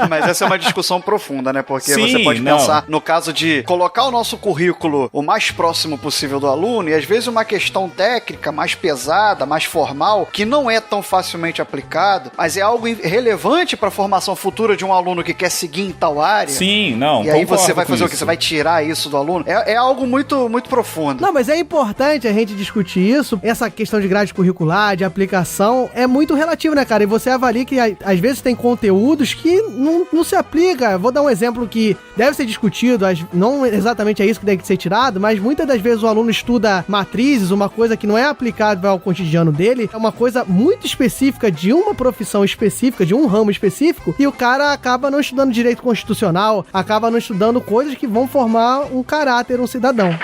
Mas essa é uma discussão profunda, né? Porque você pode pensar no caso de colocar o nosso currículo o mais próximo possível do aluno, e às vezes uma questão técnica mais pesada, mais formal, que não é tão facilmente aplicado, mas é algo relevante para a formação futura de um aluno que quer seguir em tal área. E aí você vai fazer o quê? Você vai tirar isso do aluno? É algo muito, muito profundo. Não, mas é importante a gente discutir isso. Essa questão de grade curricular, de aplicação, é muito relativo, né, cara? E você avalia que às vezes tem conteúdos que não se aplica. Vou dar um exemplo que deve ser discutido, não exatamente é isso que deve ser tirado, mas muitas das vezes o aluno estuda matrizes, uma coisa que não é aplicável ao cotidiano dele, é uma coisa muito específica de uma profissão específica, de um ramo específico, e o cara acaba não estudando direito constitucional, acaba não estudando coisas que vão formar um caráter, um cidadão.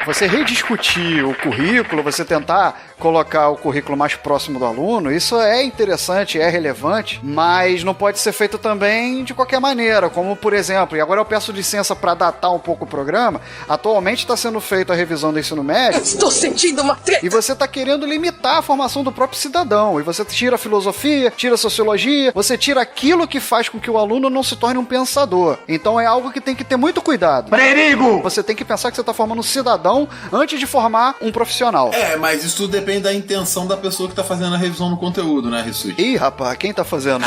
Você rediscutir o currículo, você tentar colocar o currículo mais próximo do aluno, isso é interessante, é relevante, mas não pode ser feito também de qualquer maneira, como por exemplo, e agora eu peço licença para datar um pouco o programa, atualmente está sendo feita a revisão do ensino médio. Estou sentindo uma treta! E você está querendo limitar a formação do próprio cidadão, e você tira a filosofia, tira a sociologia, você tira aquilo que faz com que o aluno não se torne um pensador. Então é algo que tem que ter muito cuidado. Perigo! Você tem que pensar que você está formando um cidadão antes de formar um profissional. Mas isso tudo depende da intenção da pessoa que tá fazendo a revisão no conteúdo, né, Rissuti? Ih, rapaz, quem tá fazendo?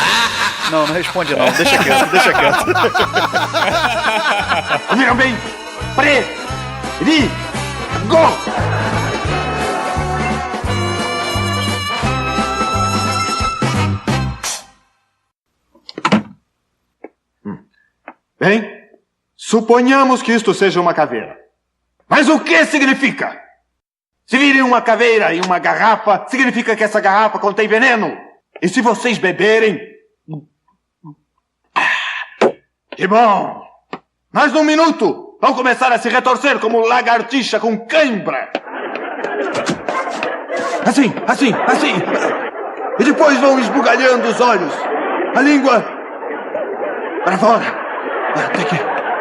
Não responde não, deixa quieto. Ouviram bem? Perigo! Bem, suponhamos que isto seja uma caveira. Mas o que significa? Se virem uma caveira e uma garrafa, significa que essa garrafa contém veneno. E se vocês beberem... Que bom! Mas num minuto, vão começar a se retorcer como lagartixa com cãibra. Assim. E depois vão esbugalhando os olhos. A língua... para fora.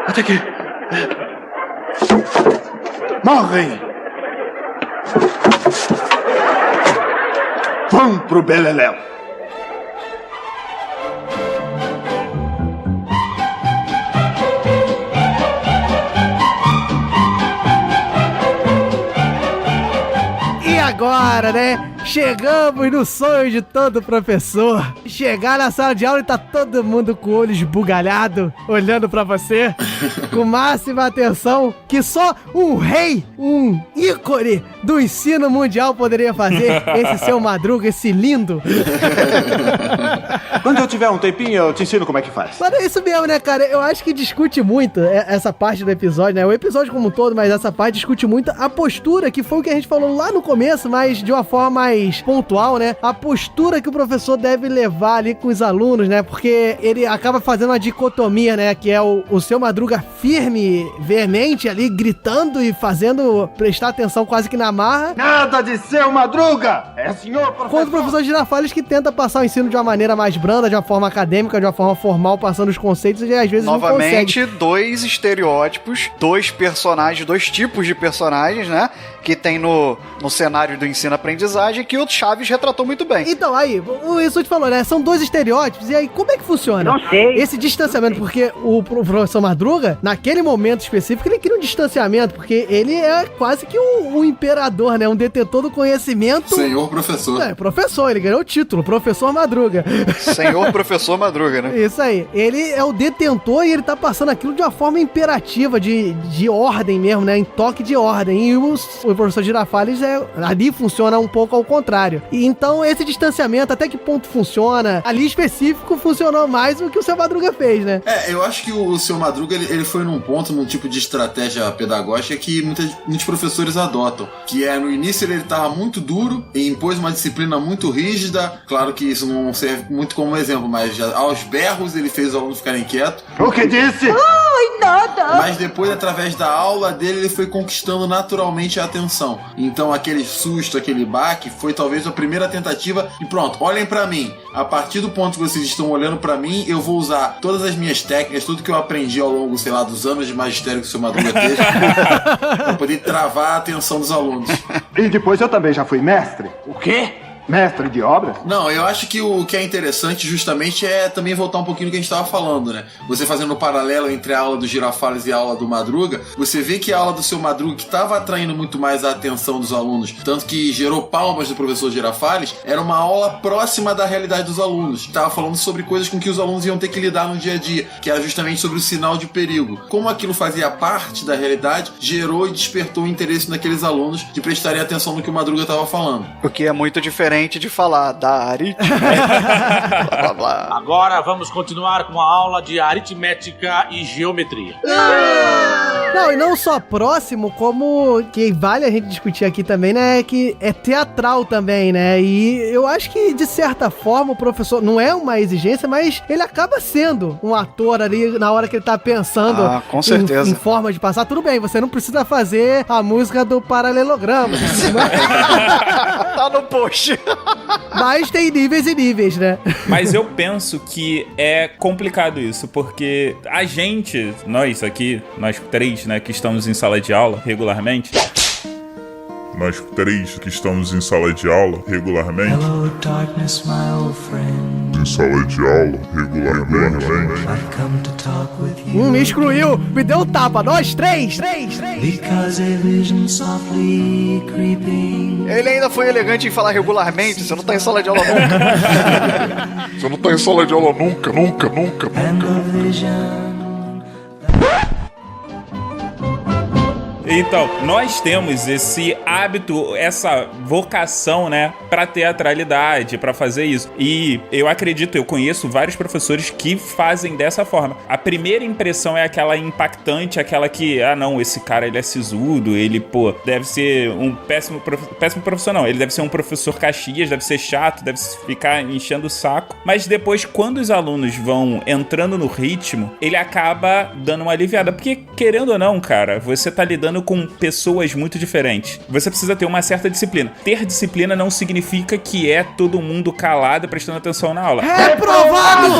Até que... morrem. Vão pro beleléu. E agora, né? Chegamos no sonho de todo professor. Chegar na sala de aula e tá todo mundo com o olho esbugalhado, olhando pra você, com máxima atenção, que só um rei, um ícone do ensino mundial poderia fazer. Esse seu Madruga, esse lindo. Quando eu tiver um tempinho, eu te ensino como é que faz. Mas é isso mesmo, né, cara? Eu acho que discute muito essa parte do episódio, né? O episódio como um todo, mas essa parte discute muito a postura, que foi o que a gente falou lá no começo, mas de uma forma mais pontual, né? A postura que o professor deve levar ali com os alunos, né? Porque ele acaba fazendo uma dicotomia, né? Que é o seu Madruga firme, veemente ali, gritando e fazendo prestar atenção quase que na marra. Nada de seu Madruga! É senhor professor! Quando o professor Girafales que tenta passar o ensino de uma maneira mais branda, de uma forma acadêmica, de uma forma formal, passando os conceitos e às vezes novamente, não consegue. Dois estereótipos, dois personagens, dois tipos de personagens, né? Que tem no cenário do ensino-aprendizagem que o Chaves retratou muito bem. Então, aí, o Issuti falou, né? São dois estereótipos, e aí, como é que funciona? Não sei. Esse distanciamento, porque o professor Madruga, naquele momento específico, ele cria um distanciamento, porque ele é quase que um imperador, né? Um detentor do conhecimento. Senhor professor. É, professor, ele ganhou o título, professor Madruga. Senhor professor Madruga, né? Isso aí. Ele é o detentor e ele tá passando aquilo de uma forma imperativa, de ordem mesmo, né? Em toque de ordem. E o professor Girafales ali funciona um pouco ao contrário. E então, esse distanciamento, até que ponto funciona? Ali específico, funcionou mais do que o seu Madruga fez, né? Eu acho que o seu Madruga, ele foi num ponto, num tipo de estratégia pedagógica que muitos professores adotam. Que no início ele tava muito duro e impôs uma disciplina muito rígida. Claro que isso não serve muito como exemplo, mas aos berros ele fez os alunos ficarem quietos. O que disse? Ai, nada! Mas depois, através da aula dele, ele foi conquistando naturalmente a atenção. Então, aquele susto, aquele baque, foi talvez a primeira tentativa. E pronto, olhem pra mim. A partir do ponto que vocês estão olhando pra mim, eu vou usar todas as minhas técnicas, tudo que eu aprendi ao longo, sei lá, dos anos de magistério que o seu Madruga teve, pra poder travar a atenção dos alunos. E depois eu também já fui mestre. O quê? Mestre de obras? Não, eu acho que o que é interessante justamente é também voltar um pouquinho do que a gente estava falando, né? Você fazendo o paralelo entre a aula do Girafales e a aula do Madruga, você vê que a aula do seu Madruga, que estava atraindo muito mais a atenção dos alunos, tanto que gerou palmas do professor Girafales, era uma aula próxima da realidade dos alunos. Estava falando sobre coisas com que os alunos iam ter que lidar no dia a dia, que era justamente sobre o sinal de perigo. Como aquilo fazia parte da realidade, gerou e despertou o interesse naqueles alunos de prestarem atenção no que o Madruga estava falando. O que é muito diferente de falar da aritmética. Blá, blá, blá. Agora vamos continuar com a aula de aritmética e geometria. Não, e não só próximo, como que vale a gente discutir aqui também, né? Que é teatral também, né? E eu acho que, de certa forma, o professor não é uma exigência, mas ele acaba sendo um ator ali na hora que ele tá pensando com certeza. Em forma de passar. Tudo bem, você não precisa fazer a música do paralelograma. Tá no post. Mas tem níveis e níveis, né? Mas eu penso que é complicado isso, porque a gente, nós aqui, nós três, né, que estamos em sala de aula regularmente. Nós três que estamos em sala de aula regularmente. Hello, darkness, my old friend. Em sala de aula regularmente. I've come to talk with you. Me excluiu, me deu um tapa, nós três. Because a vision softly creeping. Ele ainda foi elegante em falar regularmente. Você não tá em sala de aula nunca. Você não tá em sala de aula nunca. And a vision. Então, nós temos esse hábito, essa vocação, né, pra teatralidade, pra fazer isso. E eu acredito, eu conheço vários professores que fazem dessa forma. A primeira impressão é aquela impactante, aquela que, não, esse cara, ele é sisudo, ele, pô, deve ser um péssimo professor, não. Ele deve ser um professor Caxias, deve ser chato, deve ficar enchendo o saco. Mas depois, quando os alunos vão entrando no ritmo, ele acaba dando uma aliviada. Porque, querendo ou não, cara, você tá lidando com pessoas muito diferentes. Você precisa ter uma certa disciplina. Ter disciplina não significa que é todo mundo calado prestando atenção na aula. Reprovado!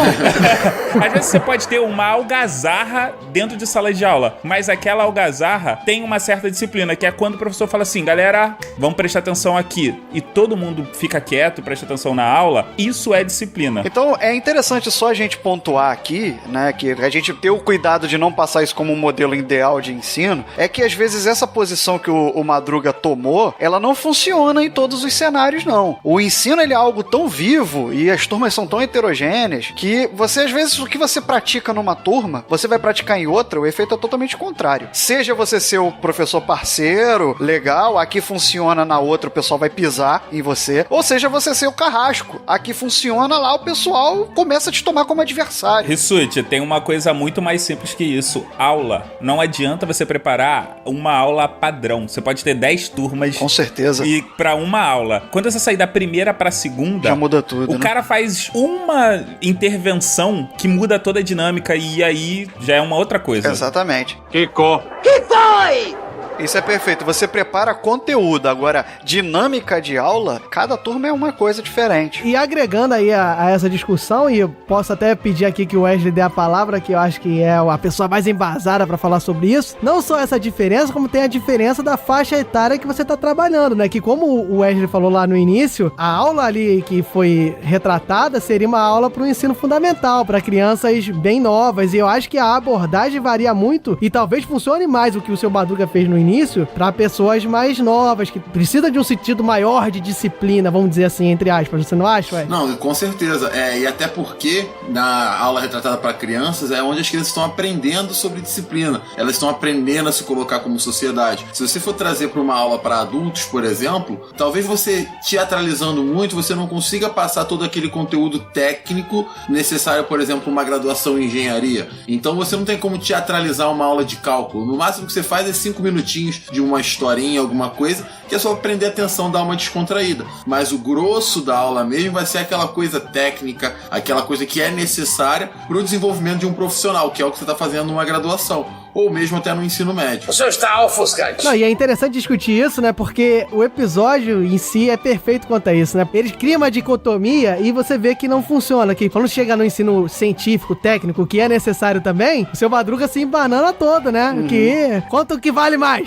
Às vezes você pode ter uma algazarra dentro de sala de aula, mas aquela algazarra tem uma certa disciplina, que é quando o professor fala assim, galera, vamos prestar atenção aqui, e todo mundo fica quieto, presta atenção na aula, isso é disciplina. Então é interessante só a gente pontuar aqui, né, que a gente ter o cuidado de não passar isso como um modelo ideal de ensino, é que às vezes essa posição que o Madruga tomou, ela não funciona em todos os cenários, não. O ensino, ele é algo tão vivo e as turmas são tão heterogêneas que você, às vezes, o que você pratica numa turma, você vai praticar em outra, o efeito é totalmente contrário. Seja você ser o professor parceiro, legal, aqui funciona, na outra o pessoal vai pisar em você, ou seja você ser o carrasco, aqui funciona, lá o pessoal começa a te tomar como adversário. Rissuti, tem uma coisa muito mais simples que isso. Aula. Não adianta você preparar uma aula padrão. Você pode ter 10 turmas. Com certeza. E pra uma aula. Quando você sair da primeira pra segunda, já muda tudo, o cara faz uma intervenção que muda toda a dinâmica e aí já é uma outra coisa. Exatamente. Kiko. Que foi? Isso é perfeito. Você prepara conteúdo. Agora, dinâmica de aula, cada turma é uma coisa diferente. E agregando aí a essa discussão, e eu posso até pedir aqui que o Wesley dê a palavra, que eu acho que é a pessoa mais embasada pra falar sobre isso. Não só essa diferença, como tem a diferença da faixa etária que você tá trabalhando, né? Que como o Wesley falou lá no início, a aula ali que foi retratada seria uma aula pro ensino fundamental, pra crianças bem novas. E eu acho que a abordagem varia muito e talvez funcione mais o que o seu Madruga fez no início para pessoas mais novas, que precisam de um sentido maior de disciplina, vamos dizer assim, entre aspas. Você não acha, ué? Não, com certeza. E até porque na aula retratada para crianças é onde as crianças estão aprendendo sobre disciplina. Elas estão aprendendo a se colocar como sociedade. Se você for trazer para uma aula para adultos, por exemplo, talvez você teatralizando muito, você não consiga passar todo aquele conteúdo técnico necessário, por exemplo, uma graduação em engenharia. Então você não tem como teatralizar uma aula de cálculo. No máximo que você faz é 5 minutinhos de uma historinha, alguma coisa, que é só prender atenção, dar uma descontraída. Mas o grosso da aula mesmo vai ser aquela coisa técnica, aquela coisa que é necessária para o desenvolvimento de um profissional, que é o que você está fazendo numa graduação, ou mesmo até no ensino médio. O senhor está ofuscante. Não, e é interessante discutir isso, né? Porque o episódio em si é perfeito quanto a isso, né? Eles criam uma dicotomia e você vê que não funciona. Que quando chega no ensino científico, técnico, que é necessário também, o seu Madruga se embanana todo, né? Que quanto que vale mais?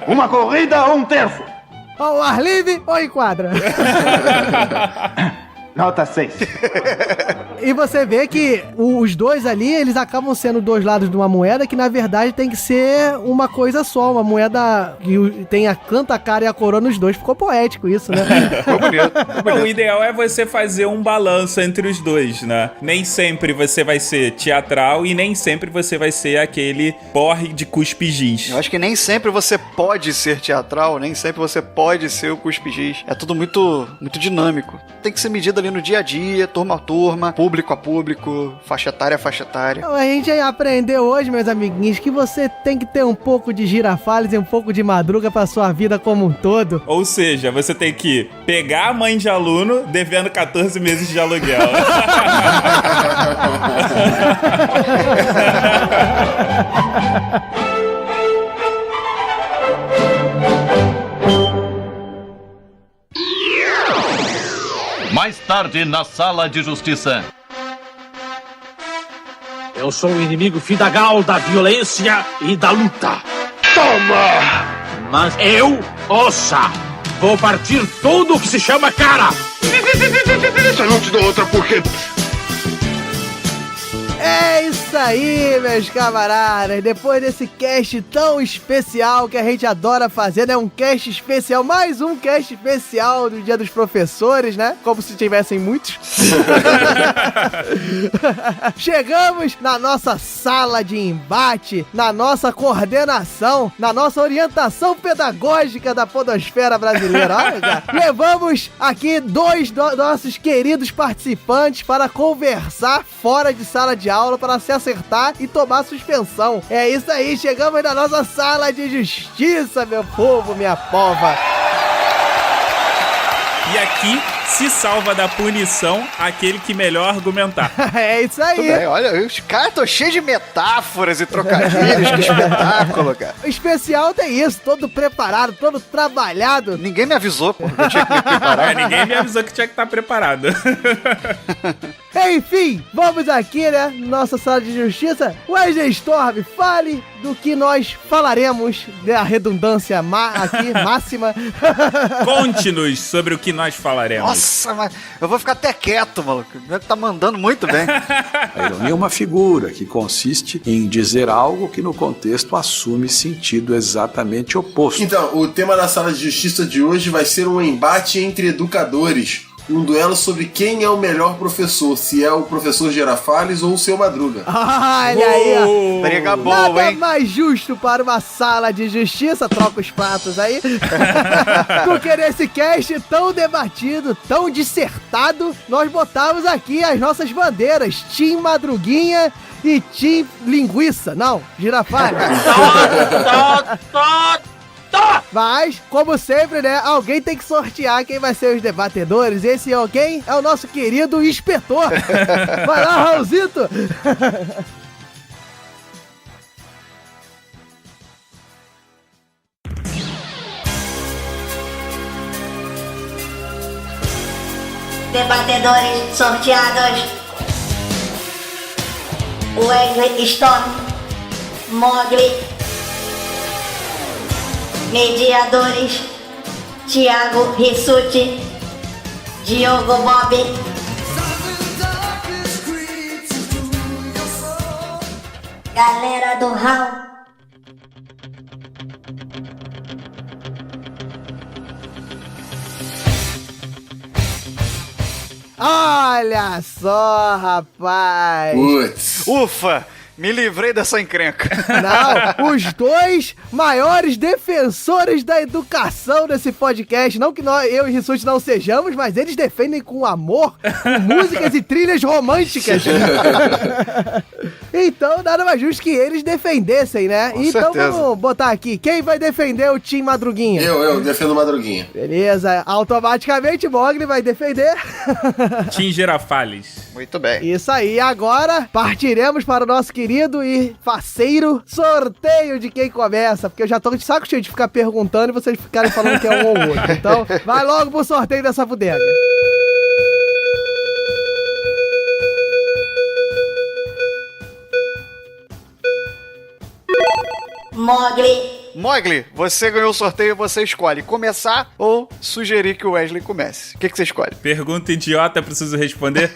Uma corrida ou um terço? Ou ar livre ou em quadra? Nota 6. E você vê que os dois ali, eles acabam sendo dois lados de uma moeda que, na verdade, tem que ser uma coisa só. Uma moeda que tem tanta cara e a coroa nos dois. Ficou poético isso, né? O ideal é você fazer um balanço entre os dois, né? Nem sempre você vai ser teatral e nem sempre você vai ser aquele porre de cuspe giz. Eu acho que nem sempre você pode ser teatral, nem sempre você pode ser o cuspe giz. É tudo muito dinâmico. Tem que ser medido ali no dia a dia, turma a turma, público a público, faixa etária a faixa etária. A gente aprendeu hoje, meus amiguinhos, que você tem que ter um pouco de Girafales e um pouco de Madruga pra sua vida como um todo. Ou seja, você tem que pegar a mãe de aluno devendo 14 meses de aluguel. Mais tarde, na sala de justiça. Eu sou o inimigo fidagal da violência e da luta. Toma! Mas eu, Ossa, vou partir tudo o que se chama cara. Eu não te dou outra porque... É isso isso aí, meus camaradas. Depois desse cast tão especial que a gente adora fazer, né? Um cast especial, mais um cast especial do Dia dos Professores, né? Como se tivessem muitos. Chegamos na nossa sala de embate, na nossa coordenação, na nossa orientação pedagógica da podosfera brasileira. Olha, cara. Levamos aqui dois nossos queridos participantes para conversar fora de sala de aula, para se acertar e tomar suspensão. É isso aí, chegamos na nossa sala de justiça, meu povo, minha pova. E aqui se salva da punição aquele que melhor argumentar. É isso aí. Bem, olha, os caras estão cheios de metáforas e trocadilhos, que espetáculo, cara. O especial tem isso, todo preparado, todo trabalhado. Ninguém me avisou, pô, que eu tinha que me preparar. Ninguém me avisou que tinha que estar preparado. Enfim, vamos aqui, né, nossa sala de justiça. Wesley Storm, fale do que nós falaremos, da redundância aqui, máxima. Conte-nos sobre o que nós falaremos. Nossa, mas eu vou ficar até quieto, maluco. Tá mandando muito bem. A ironia é uma figura que consiste em dizer algo que no contexto assume sentido exatamente oposto. Então, o tema da sala de justiça de hoje vai ser um embate entre educadores. Um duelo sobre quem é o melhor professor, se é o professor Girafales ou o seu Madruga. Olha aí, ó. Briga boa, Nada hein? mais justo para uma sala de justiça, troca os pratos aí, porque nesse cast tão debatido, tão dissertado, nós botamos aqui as nossas bandeiras, Team Madruguinha e Team Linguiça. Não, Girafales. Mas, como sempre, né, alguém tem que sortear quem vai ser os debatedores. Esse alguém é o nosso querido inspetor. Vai lá, Raulzito. Debatedores sorteados: Wesley Storm, Mogli. Mediadores: Thiago Rissuti, Diogo Bob. Galera do Raul. Olha só, rapaz. Putz. Ufa! Me livrei dessa encrenca. Não, os dois maiores defensores da educação desse podcast. Não que eu e Rissuti não sejamos, mas eles defendem com amor, com músicas e trilhas românticas. Então, nada mais justo que eles defendessem, né? Com então, certeza. vamos botar aqui. Quem vai defender o Team Madruguinha? Eu defendo o Madruguinha. Beleza, automaticamente Mogli vai defender. Team Girafales. Muito bem. Isso aí, agora partiremos para o nosso querido e faceiro sorteio de quem começa, porque eu já tô de saco cheio de ficar perguntando e vocês ficarem falando que é um ou outro. Então, vai logo pro sorteio dessa bodega. Mogli, você ganhou o sorteio, você escolhe começar ou sugerir que o Wesley comece. O que você escolhe? Pergunta idiota, preciso responder?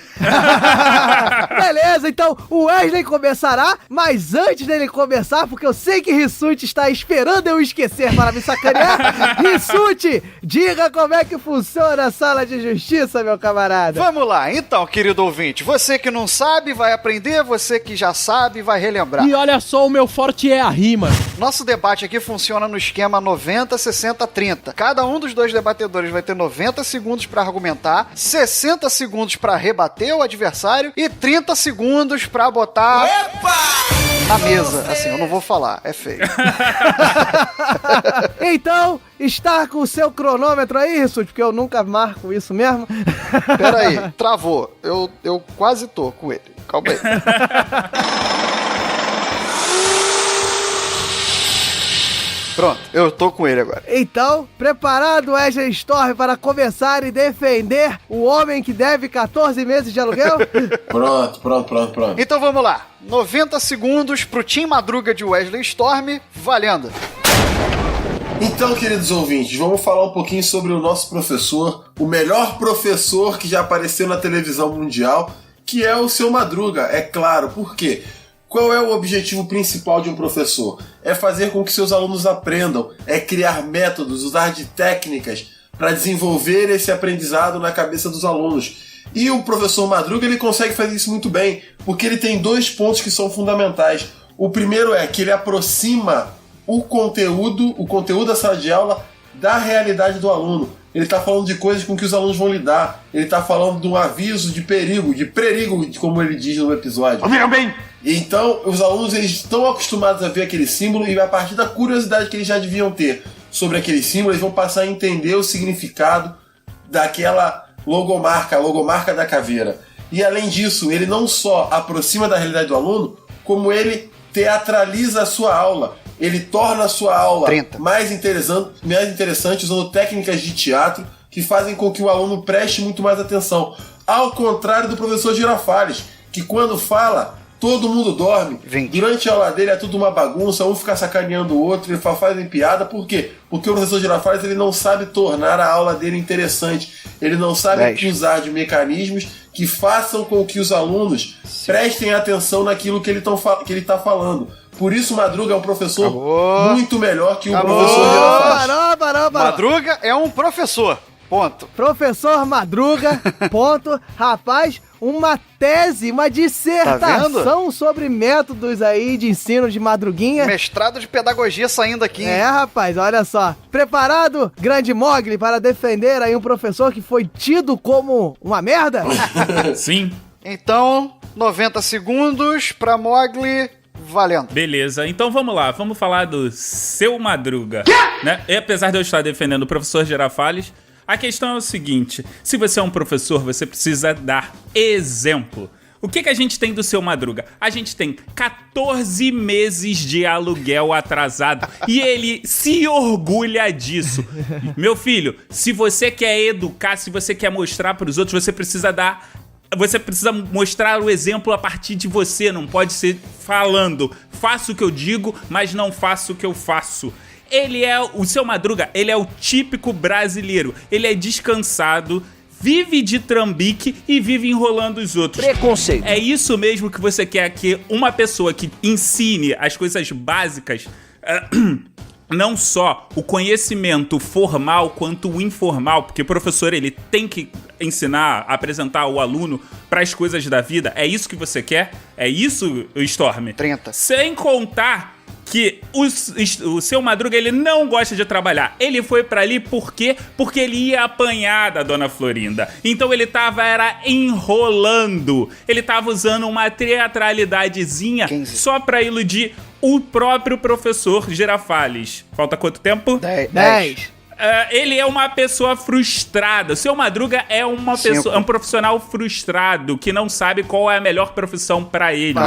Beleza, então o Wesley começará, mas antes dele começar, porque eu sei que Rissuti está esperando eu esquecer para me sacanear, Rissuti, diga como é que funciona a sala de justiça, meu camarada. Vamos lá, então, querido ouvinte, você que não sabe vai aprender, você que já sabe vai relembrar. E olha só, o meu forte é a rima. Nosso debate aqui funciona no esquema 90, 60, 30. Cada um dos dois debatedores vai ter 90 segundos para argumentar, 60 segundos para rebater o adversário e 30 segundos para botar na mesa. Assim, eu não vou falar, é feio. Então, está com o seu cronômetro aí, Rissuti, porque eu nunca marco isso mesmo. Pera aí, travou. Eu quase tô com ele. Calma aí. Pronto, eu tô com ele agora. Então, preparado, Wesley Storm, para começar e defender o homem que deve 14 meses de aluguel? Pronto. Então vamos lá. 90 segundos pro Team Madruga de Wesley Storm, valendo. Então, queridos ouvintes, vamos falar um pouquinho sobre o nosso professor, o melhor professor que já apareceu na televisão mundial, que é o seu Madruga, é claro. Por quê? Qual é o objetivo principal de um professor? É fazer com que seus alunos aprendam, é criar métodos, usar de técnicas para desenvolver esse aprendizado na cabeça dos alunos. E o professor Madruga, ele consegue fazer isso muito bem, porque ele tem 2 pontos que são fundamentais. O primeiro é que ele aproxima o conteúdo da sala de aula da realidade do aluno. Ele está falando de coisas com que os alunos vão lidar. Ele está falando de um aviso de perigo, como ele diz no episódio. Ouviram bem? Então, os alunos eles estão acostumados a ver aquele símbolo e a partir da curiosidade que eles já deviam ter sobre aquele símbolo, eles vão passar a entender o significado daquela logomarca, a logomarca da caveira. E além disso, ele não só aproxima da realidade do aluno, como ele teatraliza a sua aula. Ele torna a sua aula mais interessante usando técnicas de teatro que fazem com que o aluno preste muito mais atenção. Ao contrário do professor Girafales, que quando fala, todo mundo dorme. Durante a aula dele é tudo uma bagunça, um fica sacaneando o outro, ele fazem piada. Por quê? Porque o professor Girafales ele não sabe tornar a aula dele interessante. Ele não sabe usar de mecanismos que façam com que os alunos prestem atenção naquilo que ele está falando. Por isso, Madruga é um professor muito melhor que o professor Girafales. Parou. Madruga é um professor. Ponto. Professor Madruga, ponto. Rapaz, uma tese, uma dissertação sobre métodos aí de ensino de Madruguinha. Mestrado de pedagogia saindo aqui. É, rapaz, olha só. Preparado, grande Mogli, para defender aí um professor que foi tido como uma merda? Sim. Então, 90 segundos pra Mogli... Valendo. Beleza, então vamos lá, vamos falar do Seu Madruga, né? E apesar de eu estar defendendo o professor Girafales, a questão é o seguinte: se você é um professor, você precisa dar exemplo. O que a gente tem do Seu Madruga? A gente tem 14 meses de aluguel atrasado e ele se orgulha disso. Meu filho, se você quer educar, se você quer mostrar para os outros, você precisa mostrar o exemplo a partir de você, não pode ser falando. Faço o que eu digo, mas não faço o que eu faço. O Seu Madruga, ele é o típico brasileiro. Ele é descansado, vive de trambique e vive enrolando os outros. Preconceito. É isso mesmo que você quer, que uma pessoa que ensine as coisas básicas... não só o conhecimento formal quanto o informal, porque o professor ele tem que ensinar, apresentar o aluno para as coisas da vida. É isso que você quer? É isso, Storm? 30. Sem contar que o Seu Madruga ele não gosta de trabalhar. Ele foi pra ali por quê? Porque ele ia apanhar da Dona Florinda. Então ele tava enrolando. Ele tava usando uma teatralidadezinha 15. Só pra iludir o próprio professor Girafales. Falta quanto tempo? 10. Ele é uma pessoa frustrada. O Seu Madruga é é um profissional frustrado que não sabe qual é a melhor profissão pra ele.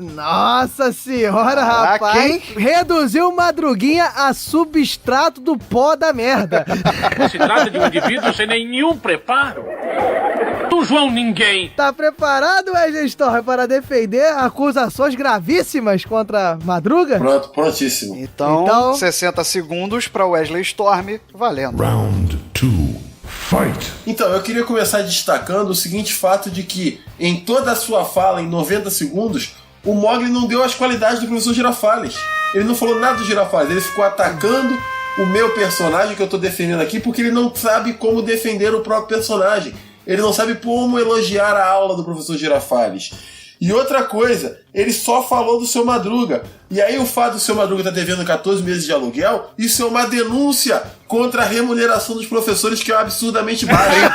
Nossa senhora, rapaz. Reduziu Madruguinha a substrato do pó da merda. Se trata de um indivíduo sem nenhum preparo. Do João Ninguém. Tá preparado, Wesley Storm, para defender acusações gravíssimas contra Madruga? Pronto, prontíssimo. Então 60 segundos pra Wesley Storm, valendo. Round 2, fight. Então, eu queria começar destacando o seguinte fato de que, em toda a sua fala, em 90 segundos, o Mogli não deu as qualidades do professor Girafales. Ele não falou nada do Girafales, ele ficou atacando o meu personagem que eu tô defendendo aqui, porque ele não sabe como defender o próprio personagem. Ele não sabe como elogiar a aula do professor Girafales. E outra coisa, ele só falou do Seu Madruga. E aí o fato do Seu Madruga estar devendo 14 meses de aluguel, isso é uma denúncia contra a remuneração dos professores, que é absurdamente baixa.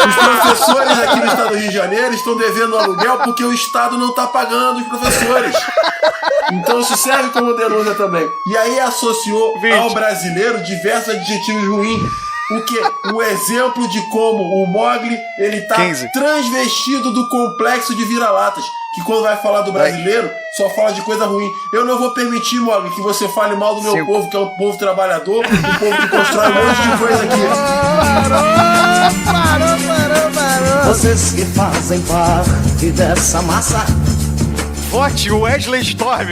Os professores aqui no estado do Rio de Janeiro estão devendo aluguel porque o Estado não está pagando os professores. Então isso serve como denúncia também. E aí associou ao brasileiro diversos adjetivos ruins. Porque o exemplo de como o Mogli, ele tá 15. transvestido do complexo de vira-latas, que quando vai falar do brasileiro, só fala de coisa ruim. Eu não vou permitir, Mogli, que você fale mal do meu povo, que é um povo trabalhador, um povo que constrói um monte de coisa aqui. Parou. Vocês que fazem parte dessa massa, vote Wesley Storm.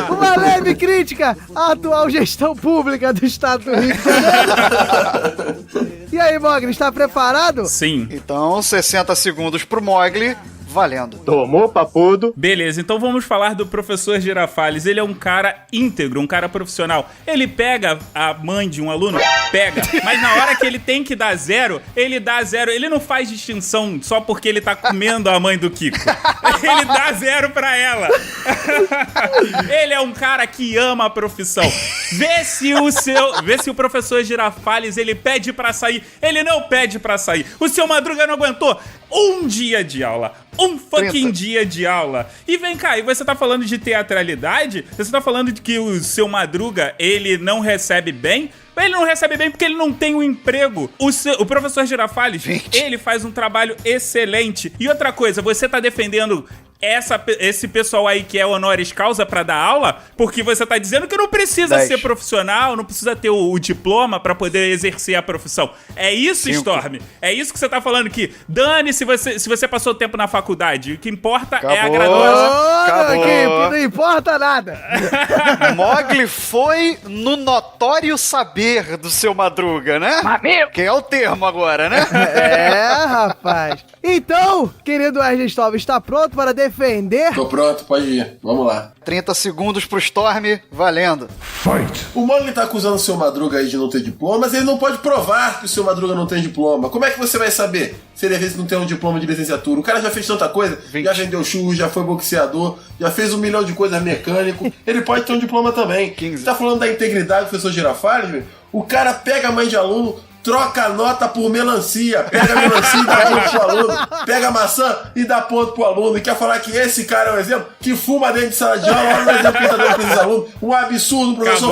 Uma leve crítica à atual gestão pública do estado do Rio de Janeiro. E aí, Mogli, está preparado? Sim. Então, 60 segundos pro Mogli, valendo. Tomou, papudo. Beleza, então vamos falar do professor Girafales. Ele é um cara íntegro, um cara profissional. Ele pega a mãe de um aluno, pega, mas na hora que ele tem que dar zero, ele dá zero. Ele não faz distinção só porque ele tá comendo a mãe do Kiko. Ele dá zero pra ela. Ele é um cara que ama a profissão. Vê se o professor Girafales, ele pede pra sair. Ele não pede pra sair. O seu Madruga não aguentou um dia de aula. Um fucking dia de aula. E vem cá, e você tá falando de teatralidade? Você tá falando de que o seu Madruga, ele não recebe bem? Ele não recebe bem porque ele não tem um emprego. O professor Girafales, ele faz um trabalho excelente. E outra coisa, você tá defendendo esse pessoal aí que é honoris causa pra dar aula, porque você tá dizendo que não precisa ser profissional, não precisa ter o diploma pra poder exercer a profissão. É isso, Storm? É isso que você tá falando, que dane se você passou tempo na faculdade. O que importa é a graduação. Não importa nada. Mogli foi no notório saber do seu Madruga, né? Que é o termo agora, né? É, rapaz. Então, querido Wesley Storm, está pronto para defender? Tô pronto, pode ir. Vamos lá. 30 segundos pro Storm, valendo. Fight. O Mogli tá acusando o seu Madruga aí de não ter diploma, mas ele não pode provar que o seu Madruga não tem diploma. Como é que você vai saber se ele às vezes não tem um diploma de licenciatura? O cara já fez tanta coisa, já vendeu churros, já foi boxeador, já fez 1 milhão de coisas mecânico. Ele pode ter um diploma também. 15. Você tá falando da integridade do professor Girafales, velho? O cara pega a mãe de aluno, troca a nota por melancia, pega a melancia e dá ponto pro aluno, pega a maçã e dá ponto pro aluno, e quer falar que esse cara é um exemplo, que fuma dentro de sala de aula, olha o exemplo que ele tá dando pra esses alunos, um absurdo, professor.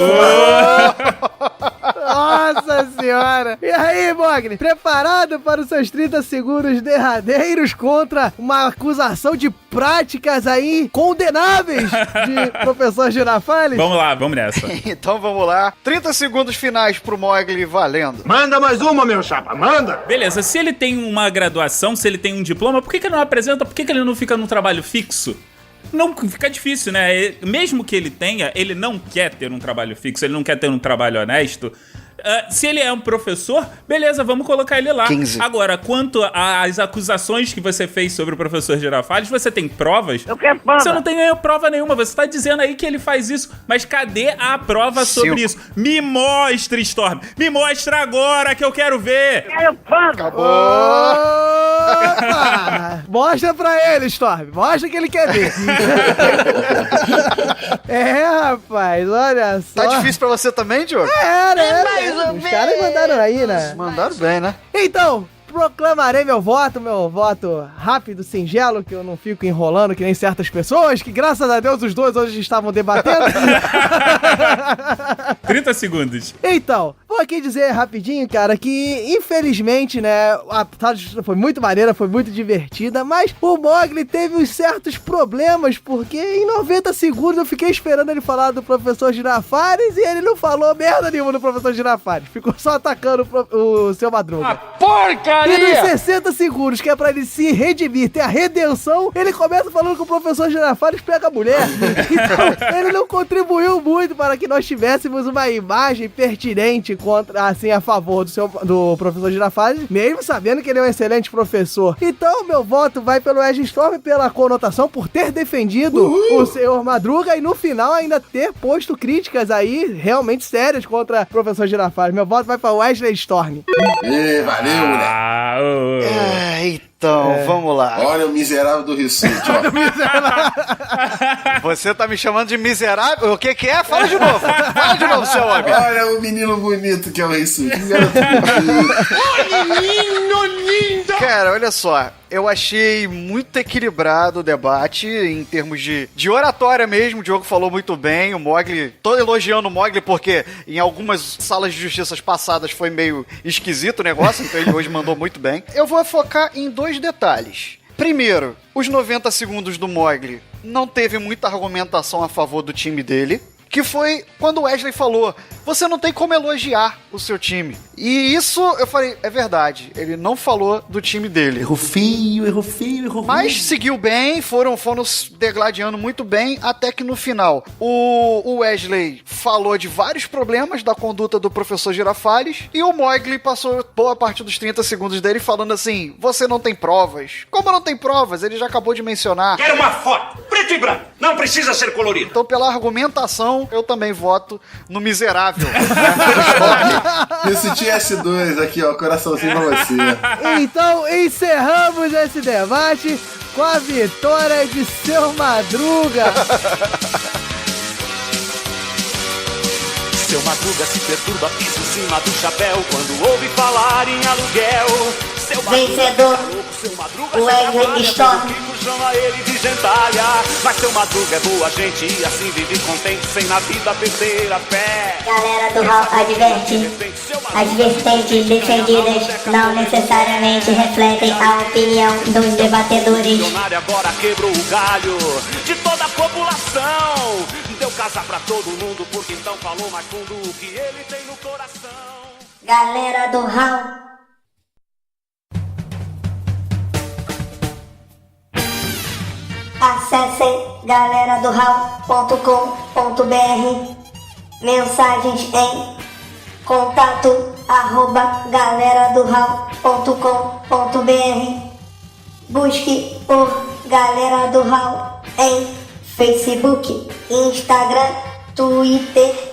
Nossa senhora! E aí, Mogli, preparado para os seus 30 segundos derradeiros contra uma acusação de práticas aí condenáveis de professor Girafales? Vamos lá, vamos nessa. Então vamos lá. 30 segundos finais pro Mogli, valendo. Manda mais uma, meu chapa, manda! Beleza, se ele tem uma graduação, se ele tem um diploma, por que ele não apresenta? Por que ele não fica num trabalho fixo? Não, fica difícil, né? Mesmo que ele tenha, ele não quer ter um trabalho fixo, ele não quer ter um trabalho honesto. Se ele é um professor, beleza, vamos colocar ele lá. 15. Agora, quanto às acusações que você fez sobre o professor Girafales, você tem provas? Eu quero prova. Você não tem prova nenhuma, você tá dizendo aí que ele faz isso, mas cadê a prova sobre isso? Me mostre, Storm, me mostra agora que eu quero ver. Quero prova. Acabou. Opa! Mostra pra ele, Storm, mostra que ele quer ver. Rapaz, olha só. Tá difícil pra você também, Diogo? Era. Os caras mandaram aí, né? Mandaram bem, né? Então, proclamarei meu voto rápido, singelo, que eu não fico enrolando que nem certas pessoas, que graças a Deus os dois hoje estavam debatendo. 30 segundos. Então, vou aqui dizer rapidinho, cara, que infelizmente, né, a tarde foi muito maneira, foi muito divertida, mas o Mogli teve uns certos problemas, porque em 90 segundos eu fiquei esperando ele falar do professor Girafales e ele não falou merda nenhuma do professor Girafales, ficou só atacando o seu Madruga. Porcaria! E nos 60 segundos, que é pra ele se redimir, ter a redenção, ele começa falando que o professor Girafales pega a mulher. Então, ele não contribuiu muito para que nós tivéssemos uma imagem pertinente contra, assim, a favor do professor Girafales, mesmo sabendo que ele é um excelente professor. Então, meu voto vai pelo Wesley Storm pela conotação, por ter defendido o senhor Madruga e no final ainda ter posto críticas aí realmente sérias contra o professor Girafales. Meu voto vai para Wesley Storm. Valeu, moleque. Então, vamos lá. Olha o miserável do Rissuti, ó. Você tá me chamando de miserável? O que é? Fala de novo. Fala de novo, seu homem. Olha o menino bonito que é o Rissuti. Menino lindo! Cara, olha só. Eu achei muito equilibrado o debate em termos de oratória mesmo. O Diogo falou muito bem. O Mogli, tô elogiando o Mogli porque em algumas salas de justiça passadas foi meio esquisito o negócio, então ele hoje mandou muito bem. Eu vou focar em 2 detalhes. Primeiro, os 90 segundos do Mogli não teve muita argumentação a favor do time dele. que foi quando o Wesley falou: você não tem como elogiar o seu time. E isso, eu falei, é verdade. Ele não falou do time dele. Errou feio, errou feio, errou ruim. Mas seguiu bem, foram se degladiando muito bem, até que no final o Wesley falou de vários problemas da conduta do professor Girafales, e o Mowgli passou boa parte dos 30 segundos dele falando assim: você não tem provas. Como não tem provas? Ele já acabou de mencionar. Quero uma foto, preto e branco, não precisa ser colorido. Então, pela argumentação, eu também voto no miserável. Esse TS2 aqui, ó, coraçãozinho pra você. Então, encerramos esse debate com a vitória de Seu Madruga. Seu Madruga se perturba, pisa em cima do chapéu quando ouve falar em aluguel. Seu Vencedor, o Wesley Storm. Chama ele de gentalha, mas seu Madruga é boa gente e assim vive contente sem na vida perder a fé. Galera do Hall adverte: as vertentes defendidas não necessariamente refletem a opinião dos debatedores. O milionário agora quebrou o galho de toda a população. Deu casa pra todo mundo porque então falou mais fundo o que ele tem no coração. Galera do Hall. Acessem galeradohall.com.br. Mensagens em contato@galeradohall.com.br. Busque por Galera do Hall em Facebook, Instagram, Twitter